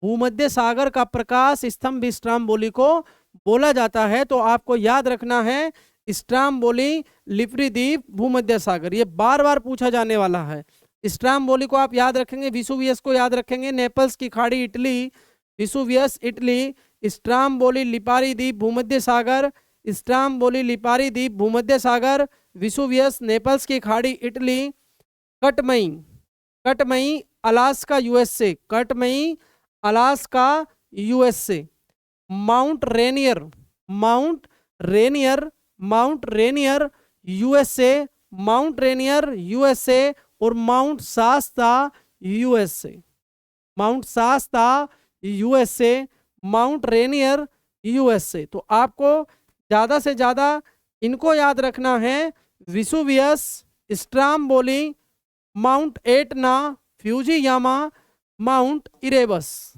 भूमध्य सागर का प्रकाश स्तंभ भी स्ट्राम्बोली को बोला जाता है। तो आपको याद रखना है स्ट्राम्बोली लिपरी द्वीप भूमध्य सागर, ये बार बार पूछा जाने वाला है। स्ट्राम्बोली को आप याद रखेंगे, विसुवियस को याद रखेंगे, नेपल्स की खाड़ी Italy, Vesuvius Italy, Stromboli Lipari द्वीप भूमध्य सागर, स्ट्राम्बोली लिपारी द्वीप भूमध्य सागर, विसुवियस नेपल्स की खाड़ी Italy. Katmai Alaska USA, Katmai Alaska USA. Mount Rainier USA, Mount Rainier USA, और Mount Shasta USA, Mount Shasta USA, Mount Rainier USA. तो आपको ज्यादा से ज्यादा इनको याद रखना है, Vesuvius, Stromboli, Mount Etna, Fujiyama, Mount Erebus,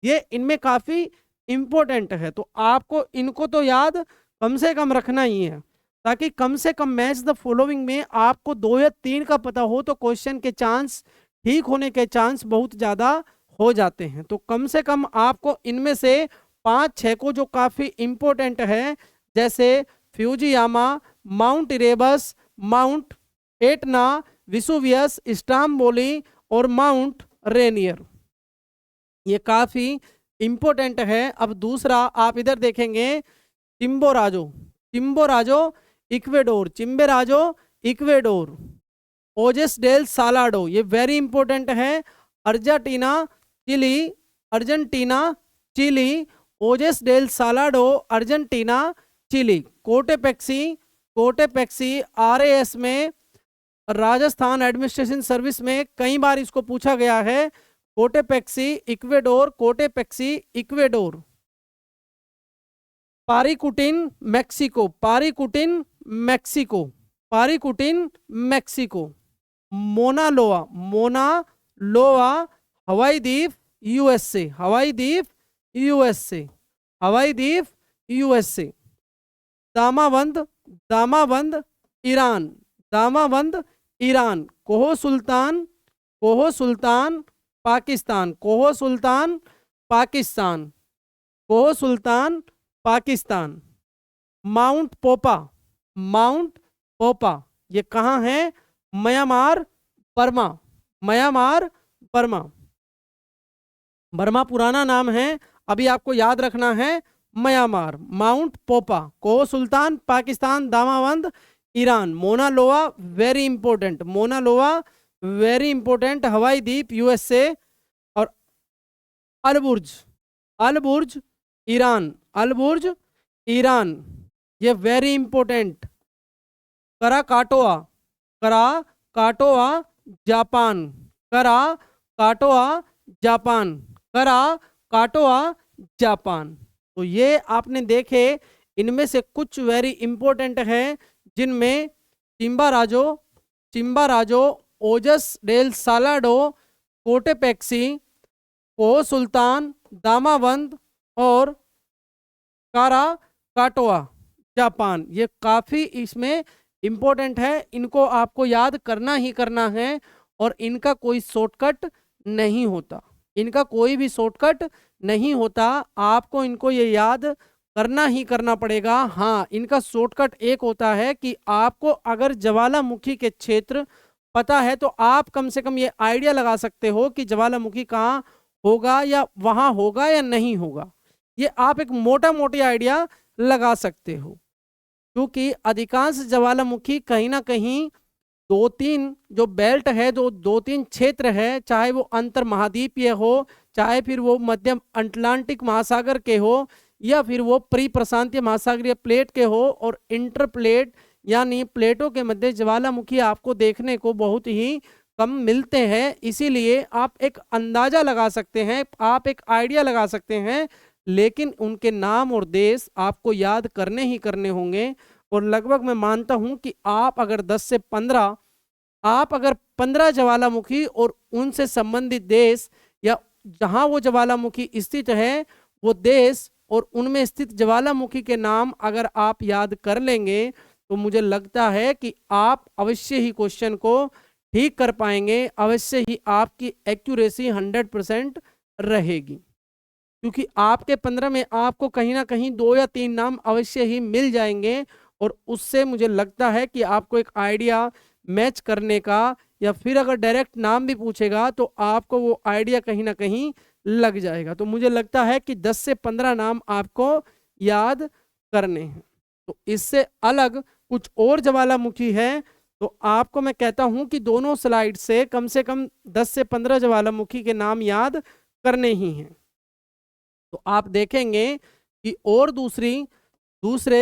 ये इनमें काफी इंपॉर्टेंट है। तो आपको इनको तो याद कम से कम रखना ही है, ताकि कम से कम मैच द फॉलोइंग में आपको 2 या 3 का पता हो तो क्वेश्चन के चांस ठीक होने के चांस बहुत ज़्यादा हो जाते हैं। तो कम से कम आपको इनमें से 5-6 को जो काफ़ी इंपॉर्टेंट है, जैसे Fujiyama, Mount Erebus, Mount Etna, Vesuvius, Stromboli और माउंट रेनियर, ये काफ़ी इंपॉर्टेंट है। अब दूसरा आप इधर देखेंगे, Chimborazo Ecuador, Ojos del Salado, ये वेरी इंपॉर्टेंट है। Argentina Chile, Ojos del Salado Argentina Chile. Cotopaxi RAS में, राजस्थान एडमिनिस्ट्रेशन सर्विस में कई बार इसको पूछा गया है। कोटेपेक्सी इक्वेडोर। पारिकुटिन मैक्सिको। मोनालोआ हवाई द्वीप USA. दामाबंद Iran. Coho Sultan Pakistan. Mount पोपा, ये कहाँ है? म्यांमार बर्मा पुराना नाम है, अभी आपको याद रखना है Myanmar. Mount Popa, Koh Sultan Pakistan, Damavand Iran, Mauna Loa very important Hawaii द्वीप यूएसए, और अलबुर्ज ईरान, ये वेरी इंपॉर्टेंट। Krakatoa Japan. तो ये आपने देखे, इनमें से कुछ वेरी इंपॉर्टेंट है, जिनमें चिम्बाराजो, ओजस डेल सालाडो, कोटेपेक्सी, कोहो सुल्तान, दामाबंद और काराकाटोआ जापान, ये काफ़ी इसमें इम्पोर्टेंट है। इनको आपको याद करना ही करना है, और इनका कोई शॉर्टकट नहीं होता, आपको इनको ये याद करना ही करना पड़ेगा। हाँ, इनका शॉर्टकट एक होता है कि आपको अगर ज्वालामुखी के क्षेत्र पता है तो आप कम से कम ये आइडिया लगा सकते हो कि ज्वालामुखी कहाँ होगा, या वहाँ होगा या नहीं होगा, ये आप एक मोटा आइडिया लगा सकते हो। क्योंकि अधिकांश ज्वालामुखी कहीं ना कहीं दो तीन जो बेल्ट है, जो दो तीन क्षेत्र है, चाहे वो अंतर महाद्वीपीय हो, चाहे फिर वो मध्य अटलांटिक महासागर के हो, या फिर वो प्री प्रशांतीय महासागरीय प्लेट के हो, और इंटर प्लेट यानी प्लेटों के मध्य ज्वालामुखी आपको देखने को बहुत ही कम मिलते हैं। इसीलिए आप एक अंदाजा लगा सकते हैं, आप एक आइडिया लगा सकते हैं, लेकिन उनके नाम और देश आपको याद करने ही करने होंगे। और लगभग मैं मानता हूं कि आप अगर 10 से 15 आप अगर 15 ज्वालामुखी और उनसे संबंधित देश, या जहां वो ज्वालामुखी स्थित है वो देश और उनमें स्थित ज्वालामुखी के नाम अगर आप याद कर लेंगे, तो मुझे लगता है कि आप अवश्य ही क्वेश्चन को ठीक कर पाएंगे, अवश्य ही आपकी एक्यूरेसी 100% रहेगी। क्योंकि आपके 15 में आपको कहीं ना कहीं 2 या 3 नाम अवश्य ही मिल जाएंगे, और उससे मुझे लगता है कि आपको एक आइडिया मैच करने का, या फिर अगर डायरेक्ट नाम भी पूछेगा तो आपको वो आइडिया कहीं ना कहीं लग जाएगा। तो मुझे लगता है कि 10 से 15 नाम आपको याद करने हैं। तो इससे अलग कुछ और ज्वालामुखी है, तो आपको मैं कहता हूं कि दोनों स्लाइड से कम 10 से 15 ज्वालामुखी के नाम याद करने ही हैं। तो आप देखेंगे कि और दूसरे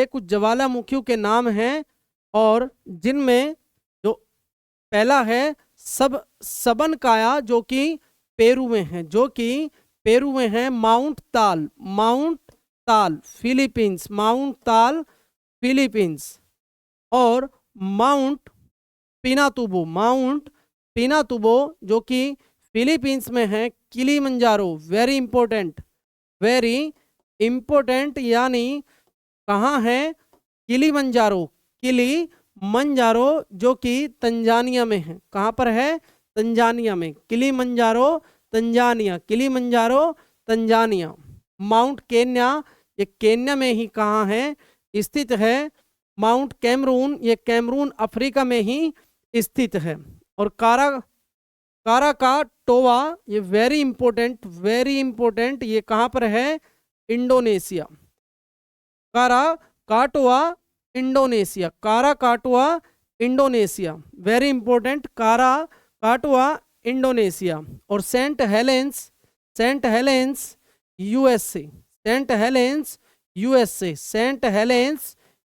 कुछ ज्वालामुखियों के नाम हैं, और जिनमें जो पहला है सबनकाया, जो कि पेरू में है, माउंट ताल फिलीपींस, और माउंट पिनातुबो जो कि फिलीपींस में है, किलीमंजारो वेरी इंपॉर्टेंट यानी कहाँ है, किलीमंजारो जो कि तंजानिया में है। कहाँ पर है, तंजानिया में, किलीमंजारो तंजानिया। माउंट केन्या, ये केन्या में ही कहाँ है, स्थित है। माउंट कैमरून, ये कैमरून अफ्रीका में ही स्थित है। और काराकाटोवा, ये वेरी इंपॉर्टेंट, ये कहाँ पर है, Indonesia. Krakatoa Indonesia, very important, Krakatoa Indonesia. और सेंट हेलेंस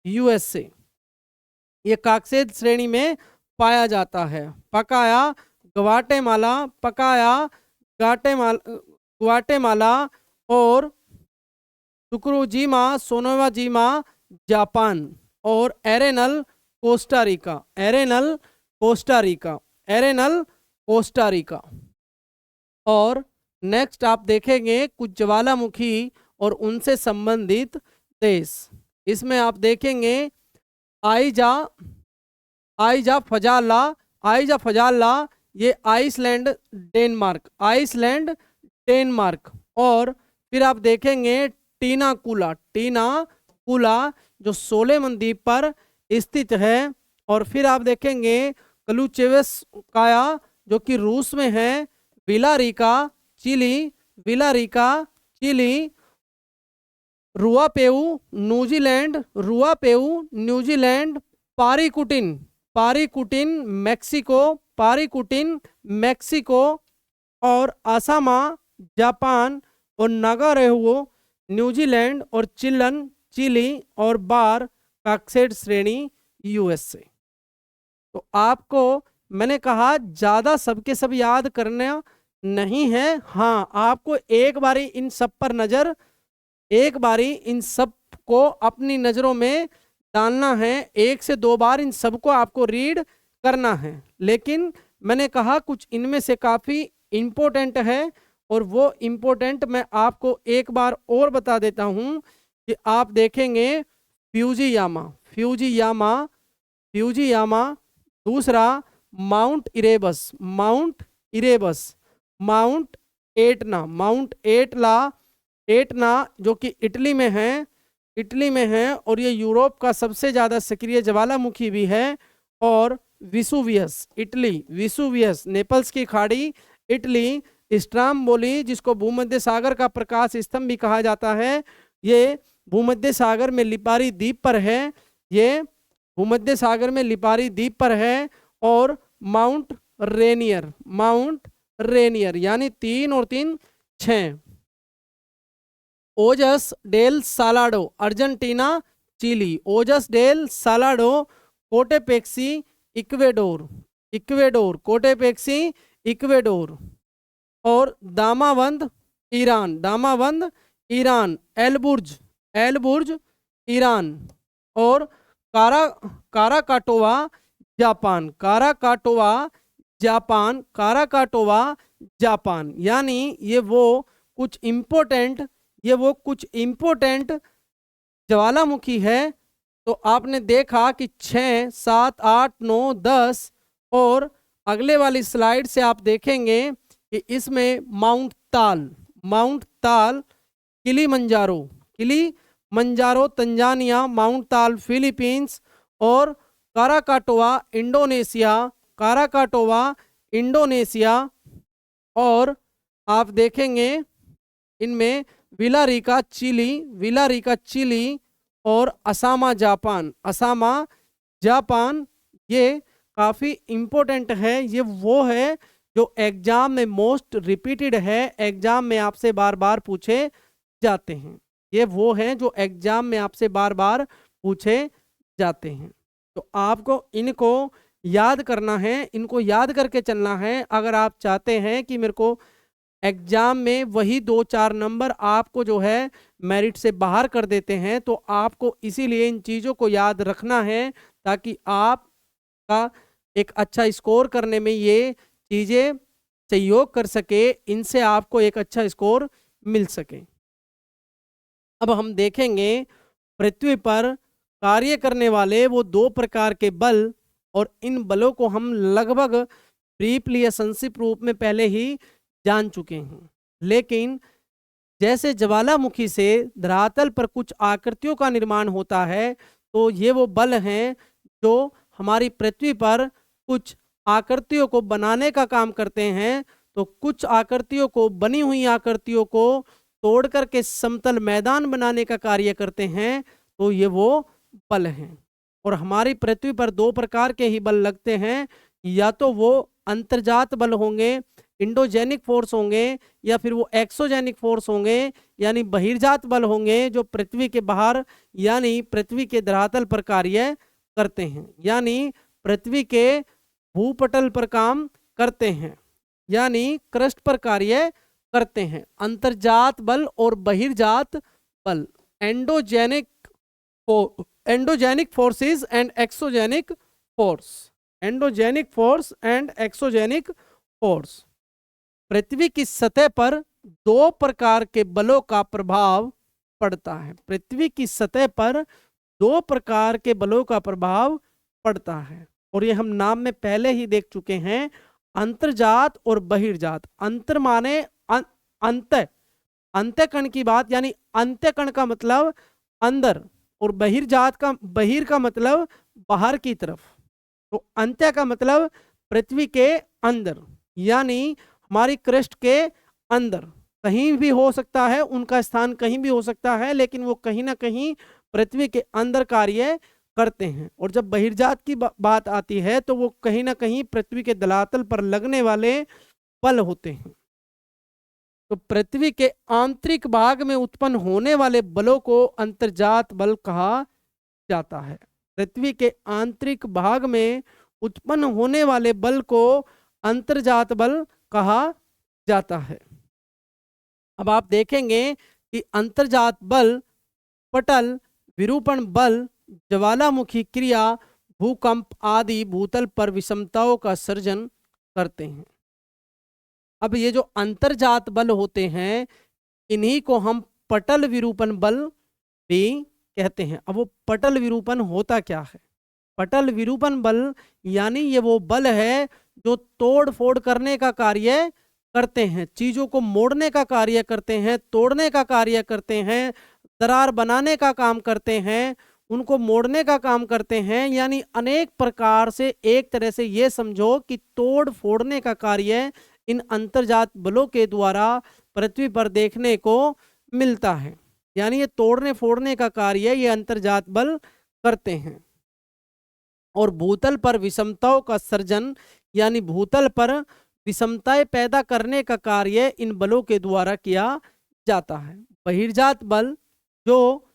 यूएसए, ये काकसेद श्रेणी में पाया जाता है। पकाया ग्वाटेमाला और सुक्रुजीमा सोनोवाजीमा जापान, और एरेनल कोस्टा रिका। और नेक्स्ट आप देखेंगे कुछ ज्वालामुखी और उनसे संबंधित देश। इसमें आप देखेंगे आइजा फजाला, ये आइसलैंड डेनमार्क। और फिर आप देखेंगे टीनाकुला जो सोलेमन द्वीप पर स्थित है। और फिर आप देखेंगे कलुचेवस्काया जो कि रूस में है, विलारिका चिली, रुआपेऊ न्यूजीलैंड, पारिकुटिन मेक्सिको, और आसामा जापान, और नागारेहुओ न्यूजीलैंड, और चिली, और बार काकसेड श्रेणी यूएसए। तो आपको मैंने कहा ज़्यादा सबके सब याद करना नहीं है। हाँ, आपको एक बारी इन सब को अपनी नज़रों में डालना है, 1 से 2 बार इन सबको आपको रीड करना है। लेकिन मैंने कहा कुछ इनमें से काफ़ी इम्पोर्टेंट है, और वो इम्पोर्टेंट मैं आपको एक बार और बता देता हूँ कि आप देखेंगे फ्यूजियामा, दूसरा माउंट एटना जो कि इटली में है, और ये यूरोप का सबसे ज़्यादा सक्रिय ज्वालामुखी भी है। और विसुवियस नेपल्स की खाड़ी, इटली। स्ट्राम्बोली जिसको भूमध्य सागर का प्रकाश स्तंभ भी कहा जाता है, ये भूमध्य सागर में लिपारी द्वीप पर है। ये भूमध्य सागर में लिपारी द्वीप पर है। और माउंट रेनियर यानी 3 और 3 6। ओजस डेल सालाडो अर्जेंटीना चिली, ओजस डेल सालाडो कोटेपेक्सी इक्वेडोर कोटेपेक्सी इक्वेडोर। और दामावंद ईरान, एलबुर्ज ईरान। और काराकाटोवा जापान। यानी ये वो कुछ इम्पोर्टेंट ज्वालामुखी है। तो आपने देखा कि 6, 7, 8, 9, 10। और अगले वाली स्लाइड से आप देखेंगे कि इसमें माउंट ताल किलीमंजारो तंजानिया, माउंट ताल फिलीपींस। और काराकाटोवा इंडोनेशिया। और आप देखेंगे इनमें विलारिका चिली और असामा जापान। ये काफ़ी इम्पोर्टेंट है। ये वो है जो एग्जाम में मोस्ट रिपीटेड है, एग्जाम में आपसे बार बार पूछे जाते हैं। ये वो हैं जो एग्जाम में आपसे बार बार पूछे जाते हैं। तो आपको इनको याद करना है, इनको याद करके चलना है। अगर आप चाहते हैं कि मेरे को एग्जाम में वही 2-4 नंबर आपको जो है मेरिट से बाहर कर देते हैं, तो आपको इसीलिए इन चीज़ों को याद रखना है ताकि आपका एक अच्छा स्कोर करने में ये चीज़ें सहयोग कर सके, इनसे आपको एक अच्छा स्कोर मिल सके। अब हम देखेंगे पृथ्वी पर कार्य करने वाले वो 2 प्रकार के बल, और इन बलों को हम लगभग ब्रीफली या संक्षिप्त रूप में पहले ही जान चुके हैं। लेकिन जैसे ज्वालामुखी से धरातल पर कुछ आकृतियों का निर्माण होता है, तो ये वो बल हैं जो हमारी पृथ्वी पर कुछ आकृतियों को बनाने का काम करते हैं। तो कुछ आकृतियों को, बनी हुई आकृतियों को तोड़ करके समतल मैदान बनाने का कार्य करते हैं। तो ये वो बल हैं। और हमारी पृथ्वी पर 2 प्रकार के ही बल लगते हैं, या तो वो अंतर्जात बल होंगे, इंडोजेनिक फोर्स होंगे, या फिर वो एक्सोजेनिक फोर्स होंगे, यानी बहिर्जात बल होंगे जो पृथ्वी के बाहर यानी पृथ्वी के धरातल पर कार्य करते हैं, यानी पृथ्वी के भूपटल पर काम करते हैं, यानी क्रस्ट पर कार्य करते हैं। अंतर्जात बल और बहिर्जात बल, endogenic forces and exogenic force. पृथ्वी की सतह पर 2 प्रकार के बलों का प्रभाव पड़ता है। पृथ्वी की सतह पर 2 प्रकार के बलों का प्रभाव पड़ता है, और ये हम नाम में पहले ही देख चुके हैं, अंतर्जात और बहिर्जात। अंतर माने अंत्यकण की बात, यानी अंत्यकण का मतलब अंदर, और बहिर का मतलब बाहर की तरफ। तो अंत्य का मतलब पृथ्वी के अंदर, यानी हमारी क्रस्ट के अंदर कहीं भी हो सकता है, उनका स्थान कहीं भी हो सकता है, लेकिन वो कहीं ना कहीं पृथ्वी के अंदर कार्य करते हैं। और जब बहिर्जात की बात आती है तो वो कहीं ना कहीं पृथ्वी के धरातल पर लगने वाले बल होते हैं। तो पृथ्वी के आंतरिक भाग में उत्पन्न होने वाले बलों को अंतर्जात बल कहा जाता है। पृथ्वी के आंतरिक भाग में उत्पन्न होने वाले बल को अंतर्जात बल कहा जाता है। अब आप देखेंगे कि अंतर्जात बल पटल, विरूपण बल, ज्वालामुखी क्रिया, भूकंप आदि भूतल पर विषमताओं का सर्जन करते हैं। अब ये जो अंतर्जात बल होते हैं, इन्हीं को हम पटल विरूपण बल भी कहते हैं। अब वो पटल विरूपण होता क्या है? पटल विरूपण बल यानी ये वो बल है जो तोड़ फोड़ करने का कार्य करते हैं, चीजों को मोड़ने का कार्य करते हैं, तोड़ने का कार्य करते हैं, दरार बनाने का काम करते हैं, उनको मोड़ने का काम करते हैं। यानी अनेक प्रकार से, एक तरह से ये समझो कि तोड़ फोड़ने का कार्य इन अंतर्जात बलों के द्वारा पृथ्वी पर देखने को मिलता है। यानी ये तोड़ने फोड़ने का कार्य ये अंतर्जात बल करते हैं। और भूतल पर विषमताओं का सर्जन यानी भूतल पर विषमताएं पैदा करने का कार्य इन बलों के द्वारा किया जाता है। बहिर्जात बल जो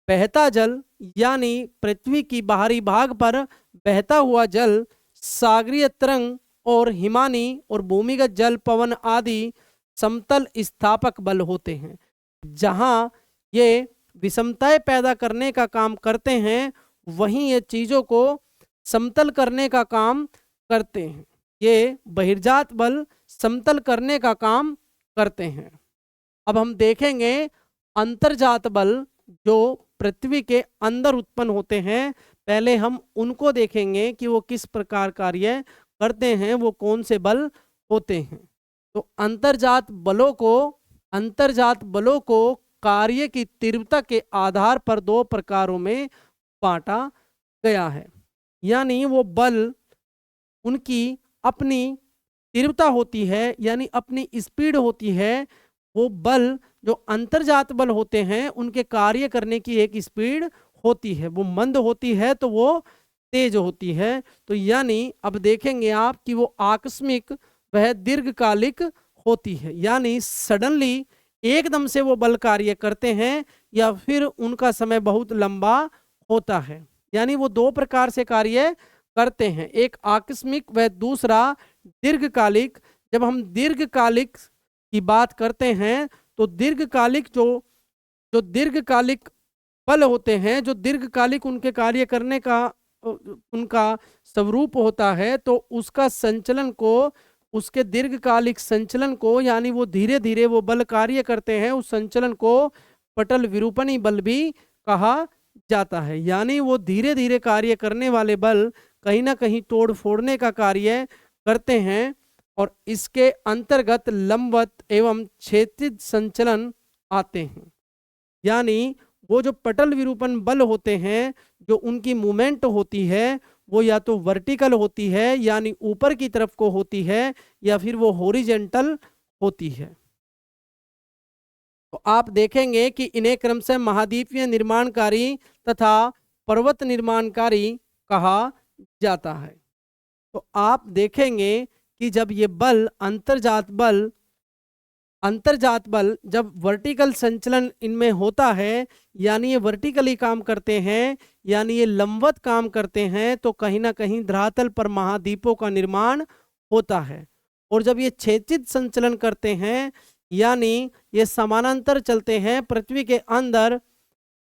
बहता जल यानी पृथ्वी की बाहरी भाग पर बहता हुआ जल, सागरीय तरंग और हिमानी और भूमिगत जल, पवन आदि समतल स्थापक बल होते हैं। जहां ये विषमताएं पैदा करने का काम करते हैं, वहीं ये चीजों को समतल करने का काम करते हैं। ये बहिर्जात बल समतल करने का काम करते हैं। अब हम देखेंगे अंतर्जात बल जो पृथ्वी के अंदर उत्पन्न होते हैं। पहले हम उनको देखेंगे कि वो किस प्रकार कार्य करते हैं, वो कौन से बल होते हैं। तो अंतर्जात बलों को कार्य की तीव्रता के आधार पर दो प्रकारों में बांटा गया है। यानी वो बल उनकी अपनी तीव्रता होती है, यानी अपनी स्पीड होती है। वो बल जो अंतर्जात बल होते हैं, उनके कार्य करने की एक स्पीड होती है। वो मंद होती है तो वो तेज होती है। तो यानी अब देखेंगे आप कि वो आकस्मिक वह दीर्घकालिक होती है, यानी सडनली एकदम से वो बल कार्य करते हैं, या फिर उनका समय बहुत लंबा होता है। यानी वो दो प्रकार से कार्य करते हैं, एक आकस्मिक व दूसरा दीर्घकालिक। जब हम दीर्घकालिक की बात करते हैं तो दीर्घकालिक जो दीर्घकालिक बल होते हैं, जो दीर्घकालिक उनके कार्य करने का उनका स्वरूप होता है, तो उसका संचलन को, उसके दीर्घकालिक संचलन को, यानी वो धीरे धीरे वो बल कार्य करते हैं, उस संचलन को पटल विरूपणी बल भी कहा जाता है। यानी वो धीरे धीरे कार्य करने वाले बल कहीं ना कहीं तोड़ फोड़ने का कार्य करते हैं। और इसके अंतर्गत लंबवत एवं क्षैतिज संचलन आते हैं। यानी वो जो पटल विरूपण बल होते हैं, जो उनकी मूवमेंट होती है, वो या तो वर्टिकल होती है यानी ऊपर की तरफ को होती है, या फिर वो हॉरिजेंटल होती है। तो आप देखेंगे कि इन्हें क्रमशः महाद्वीपीय निर्माणकारी तथा पर्वत निर्माणकारी कहा जाता है। तो आप देखेंगे कि जब ये बल अंतर्जात बल जब वर्टिकल संचलन इनमें होता है, यानी ये वर्टिकली काम करते हैं, यानी ये लंबवत काम करते हैं, तो कहीं ना कहीं धरातल पर महाद्वीपों का निर्माण होता है। और जब ये क्षैतिज संचलन करते हैं, यानी ये समानांतर चलते हैं पृथ्वी के अंदर,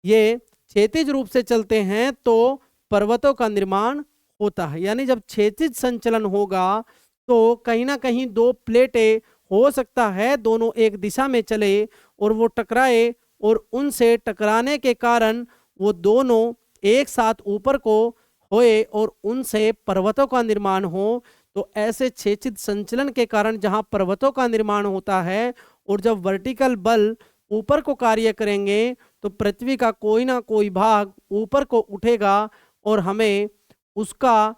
ये क्षैतिज रूप से चलते हैं, तो पर्वतों का निर्माण होता है। यानी जब क्षैतिज संचलन होगा तो कहीं ना कहीं दो प्लेटें हो सकता है दोनों एक दिशा में चले और वो टकराए, और उनसे टकराने के कारण वो दोनों एक साथ ऊपर को होए और उनसे पर्वतों का निर्माण हो। तो ऐसे क्षैतिज संचलन के कारण जहाँ पर्वतों का निर्माण होता है, और जब वर्टिकल बल ऊपर को कार्य करेंगे, तो पृथ्वी का कोई ना कोई भाग ऊपर को उठेगा और हमें उसका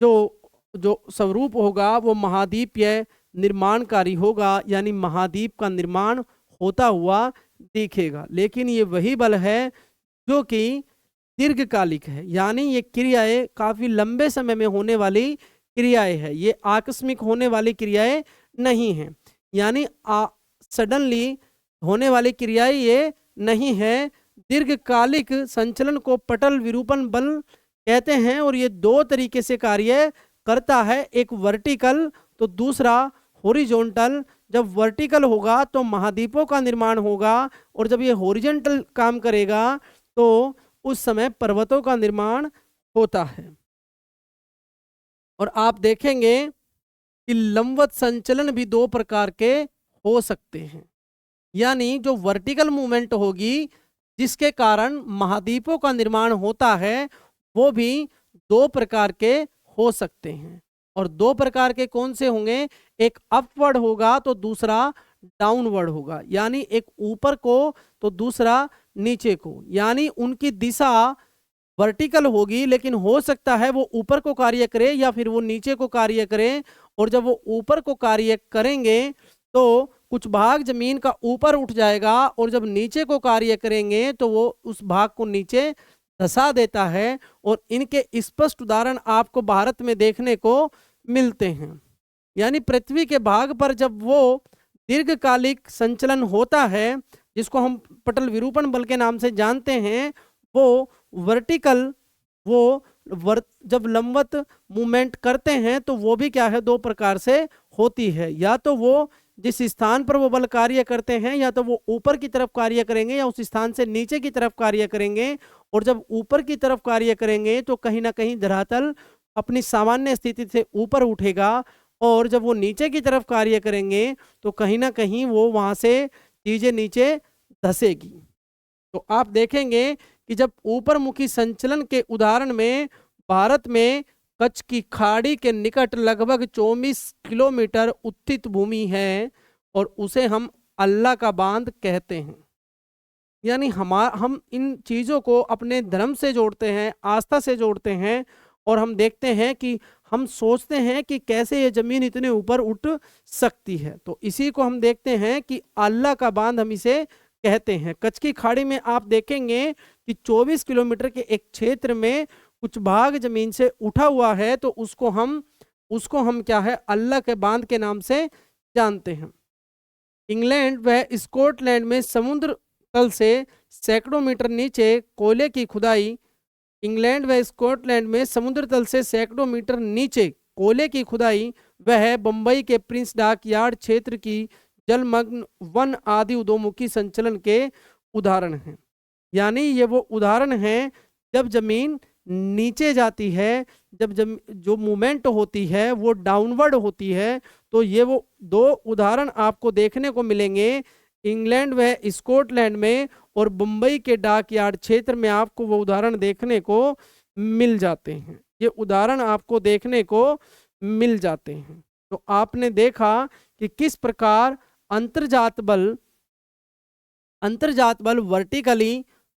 जो स्वरूप होगा वो महाद्वीपीय निर्माणकारी होगा, यानी महाद्वीप का निर्माण होता हुआ दिखेगा। लेकिन ये वही बल है जो कि दीर्घकालिक है, यानी ये क्रियाएं काफी लंबे समय में होने वाली क्रियाएं है, ये आकस्मिक होने वाली क्रियाएं नहीं है। यानी सडनली होने वाली क्रियाएं ये नहीं है। दीर्घकालिक संचलन को पटल विरूपण बल कहते हैं, और ये दो तरीके से कार्य करता है, एक वर्टिकल तो दूसरा हॉरिजॉन्टल। जब वर्टिकल होगा तो महाद्वीपों का निर्माण होगा, और जब ये हॉरिजॉन्टल काम करेगा तो उस समय पर्वतों का निर्माण होता है। और आप देखेंगे कि लंबवत संचलन भी दो प्रकार के हो सकते हैं, यानी जो वर्टिकल मूवमेंट होगी जिसके कारण महाद्वीपों का निर्माण होता है, वो भी दो प्रकार के हो सकते हैं। और दो प्रकार के कौन से होंगे, एक अपवर्ड होगा तो दूसरा डाउनवर्ड होगा, यानी एक ऊपर को तो दूसरा नीचे को। यानी उनकी दिशा वर्टिकल होगी, लेकिन हो सकता है वो ऊपर को कार्य करे या फिर वो नीचे को कार्य करे। और जब वो ऊपर को कार्य करेंगे तो कुछ भाग जमीन का ऊपर उठ जाएगा, और जब नीचे को कार्य करेंगे तो वो उस भाग को नीचे धसा देता है और इनके स्पष्ट उदाहरण आपको भारत में देखने को मिलते हैं। यानी पृथ्वी के भाग पर जब वो दीर्घकालिक संचलन होता है, जिसको हम पटल विरूपण बल के नाम से जानते हैं, वो वर्टिकल, वो जब लंबवत मूवमेंट करते हैं तो वो भी क्या है, दो प्रकार से होती है। या तो वो जिस स्थान पर वो बल कार्य करते हैं, या तो वो ऊपर की तरफ कार्य करेंगे या उस स्थान से नीचे की तरफ कार्य करेंगे। और जब ऊपर की तरफ कार्य करेंगे तो कहीं ना कहीं धरातल अपनी सामान्य स्थिति से ऊपर उठेगा, और जब वो नीचे की तरफ कार्य करेंगे तो कहीं ना कहीं वो वहां से चीजें नीचे धसेगी। तो आप देखेंगे कि जब ऊपर मुखी संचलन के उदाहरण में भारत में कच्छ की खाड़ी के निकट लगभग 24 किलोमीटर उत्थित भूमि है और उसे हम अल्लाह का बांध कहते हैं। यानी हम इन चीज़ों को अपने धर्म से जोड़ते हैं, आस्था से जोड़ते हैं, और हम देखते हैं कि हम सोचते हैं कि कैसे ये ज़मीन इतने ऊपर उठ सकती है। तो इसी को हम देखते हैं कि अल्लाह का बांध हम इसे कहते हैं। कच्छ की खाड़ी में आप देखेंगे कि 24 किलोमीटर के एक क्षेत्र में कुछ भाग जमीन से उठा हुआ है, तो उसको हम क्या है, अल्लाह के बांध के नाम से जानते हैं। इंग्लैंड व स्कॉटलैंड में समुद्र तल से सैकड़ों मीटर नीचे कोयले की खुदाई इंग्लैंड व स्कॉटलैंड में समुद्र तल से सैकड़ों मीटर नीचे कोयले की खुदाई वह बंबई के प्रिंस डॉक यार्ड क्षेत्र की जलमग्न वन आदि उद्योमुखी संचलन के उदाहरण हैं। यानी ये वो उदाहरण हैं जब जमीन नीचे जाती है, जब जो मूवमेंट होती है वो डाउनवर्ड होती है। तो ये वो दो उदाहरण आपको देखने को मिलेंगे इंग्लैंड व स्कॉटलैंड में, और बम्बई के डॉक यार्ड क्षेत्र में आपको वो उदाहरण देखने को मिल जाते हैं। ये उदाहरण आपको देखने को मिल जाते हैं। तो आपने देखा कि किस प्रकार अंतर्जात बल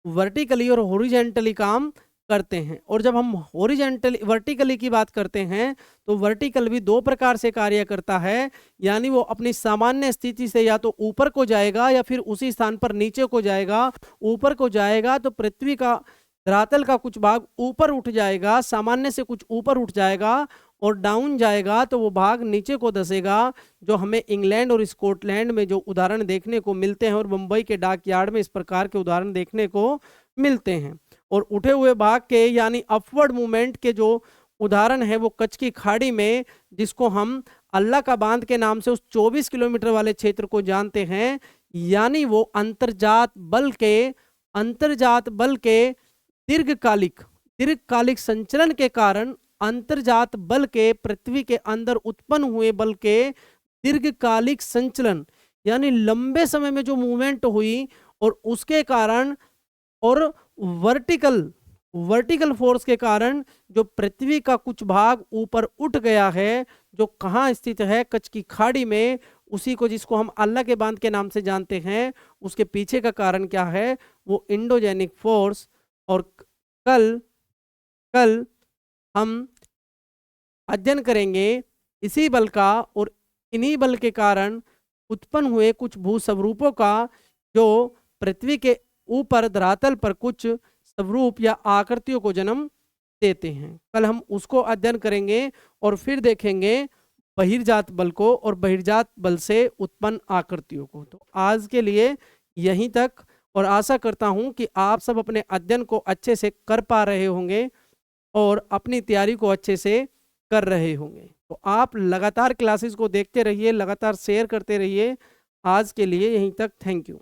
वर्टिकली और हॉरिजॉन्टली काम करते हैं। और जब हम वर्टिकली की बात करते हैं तो वर्टिकल भी दो प्रकार से कार्य करता है। यानी वो अपनी सामान्य स्थिति से या तो ऊपर को जाएगा या फिर उसी स्थान पर नीचे को जाएगा। ऊपर को जाएगा तो पृथ्वी का धरातल का कुछ भाग ऊपर उठ जाएगा, सामान्य से कुछ ऊपर उठ जाएगा, और डाउन जाएगा तो वो भाग नीचे को धसेगा, जो हमें इंग्लैंड और स्कॉटलैंड में जो उदाहरण देखने को मिलते हैं, और मुंबई के डॉक यार्ड में इस प्रकार के उदाहरण देखने को मिलते हैं। और उठे हुए भाग के यानी अपवर्ड मूवमेंट के जो उदाहरण है वो कच्छ की खाड़ी में, जिसको हम अल्लाह का बांध के नाम से उस 24 किलोमीटर वाले क्षेत्र को जानते हैं। यानी वो अंतर्जात बल के दीर्घकालिक संचलन के कारण अंतर्जात बल के पृथ्वी के अंदर उत्पन्न हुए बल के दीर्घकालिक संचलन, यानी लंबे समय में जो मूवमेंट हुई और उसके कारण, और वर्टिकल फोर्स के कारण जो पृथ्वी का कुछ भाग ऊपर उठ गया है, जो कहाँ स्थित है, कच्छ की खाड़ी में, उसी को जिसको हम अल्लाह के बांध के नाम से जानते हैं, उसके पीछे का कारण क्या है, वो इंडोजेनिक फोर्स। और कल हम अध्ययन करेंगे इसी बल का और इन्हीं बल के कारण उत्पन्न हुए कुछ भू स्वरूपों का, जो पृथ्वी के ऊपर धरातल पर कुछ स्वरूप या आकृतियों को जन्म देते हैं। कल हम उसको अध्ययन करेंगे और फिर देखेंगे बहिर्जात बल को और बहिर्जात बल से उत्पन्न आकृतियों को। तो आज के लिए यहीं तक, और आशा करता हूं कि आप सब अपने अध्ययन को अच्छे से कर पा रहे होंगे और अपनी तैयारी को अच्छे से कर रहे होंगे। तो आप लगातार क्लासेस को देखते रहिए, लगातार शेयर करते रहिए। आज के लिए यहीं तक, थैंक यू।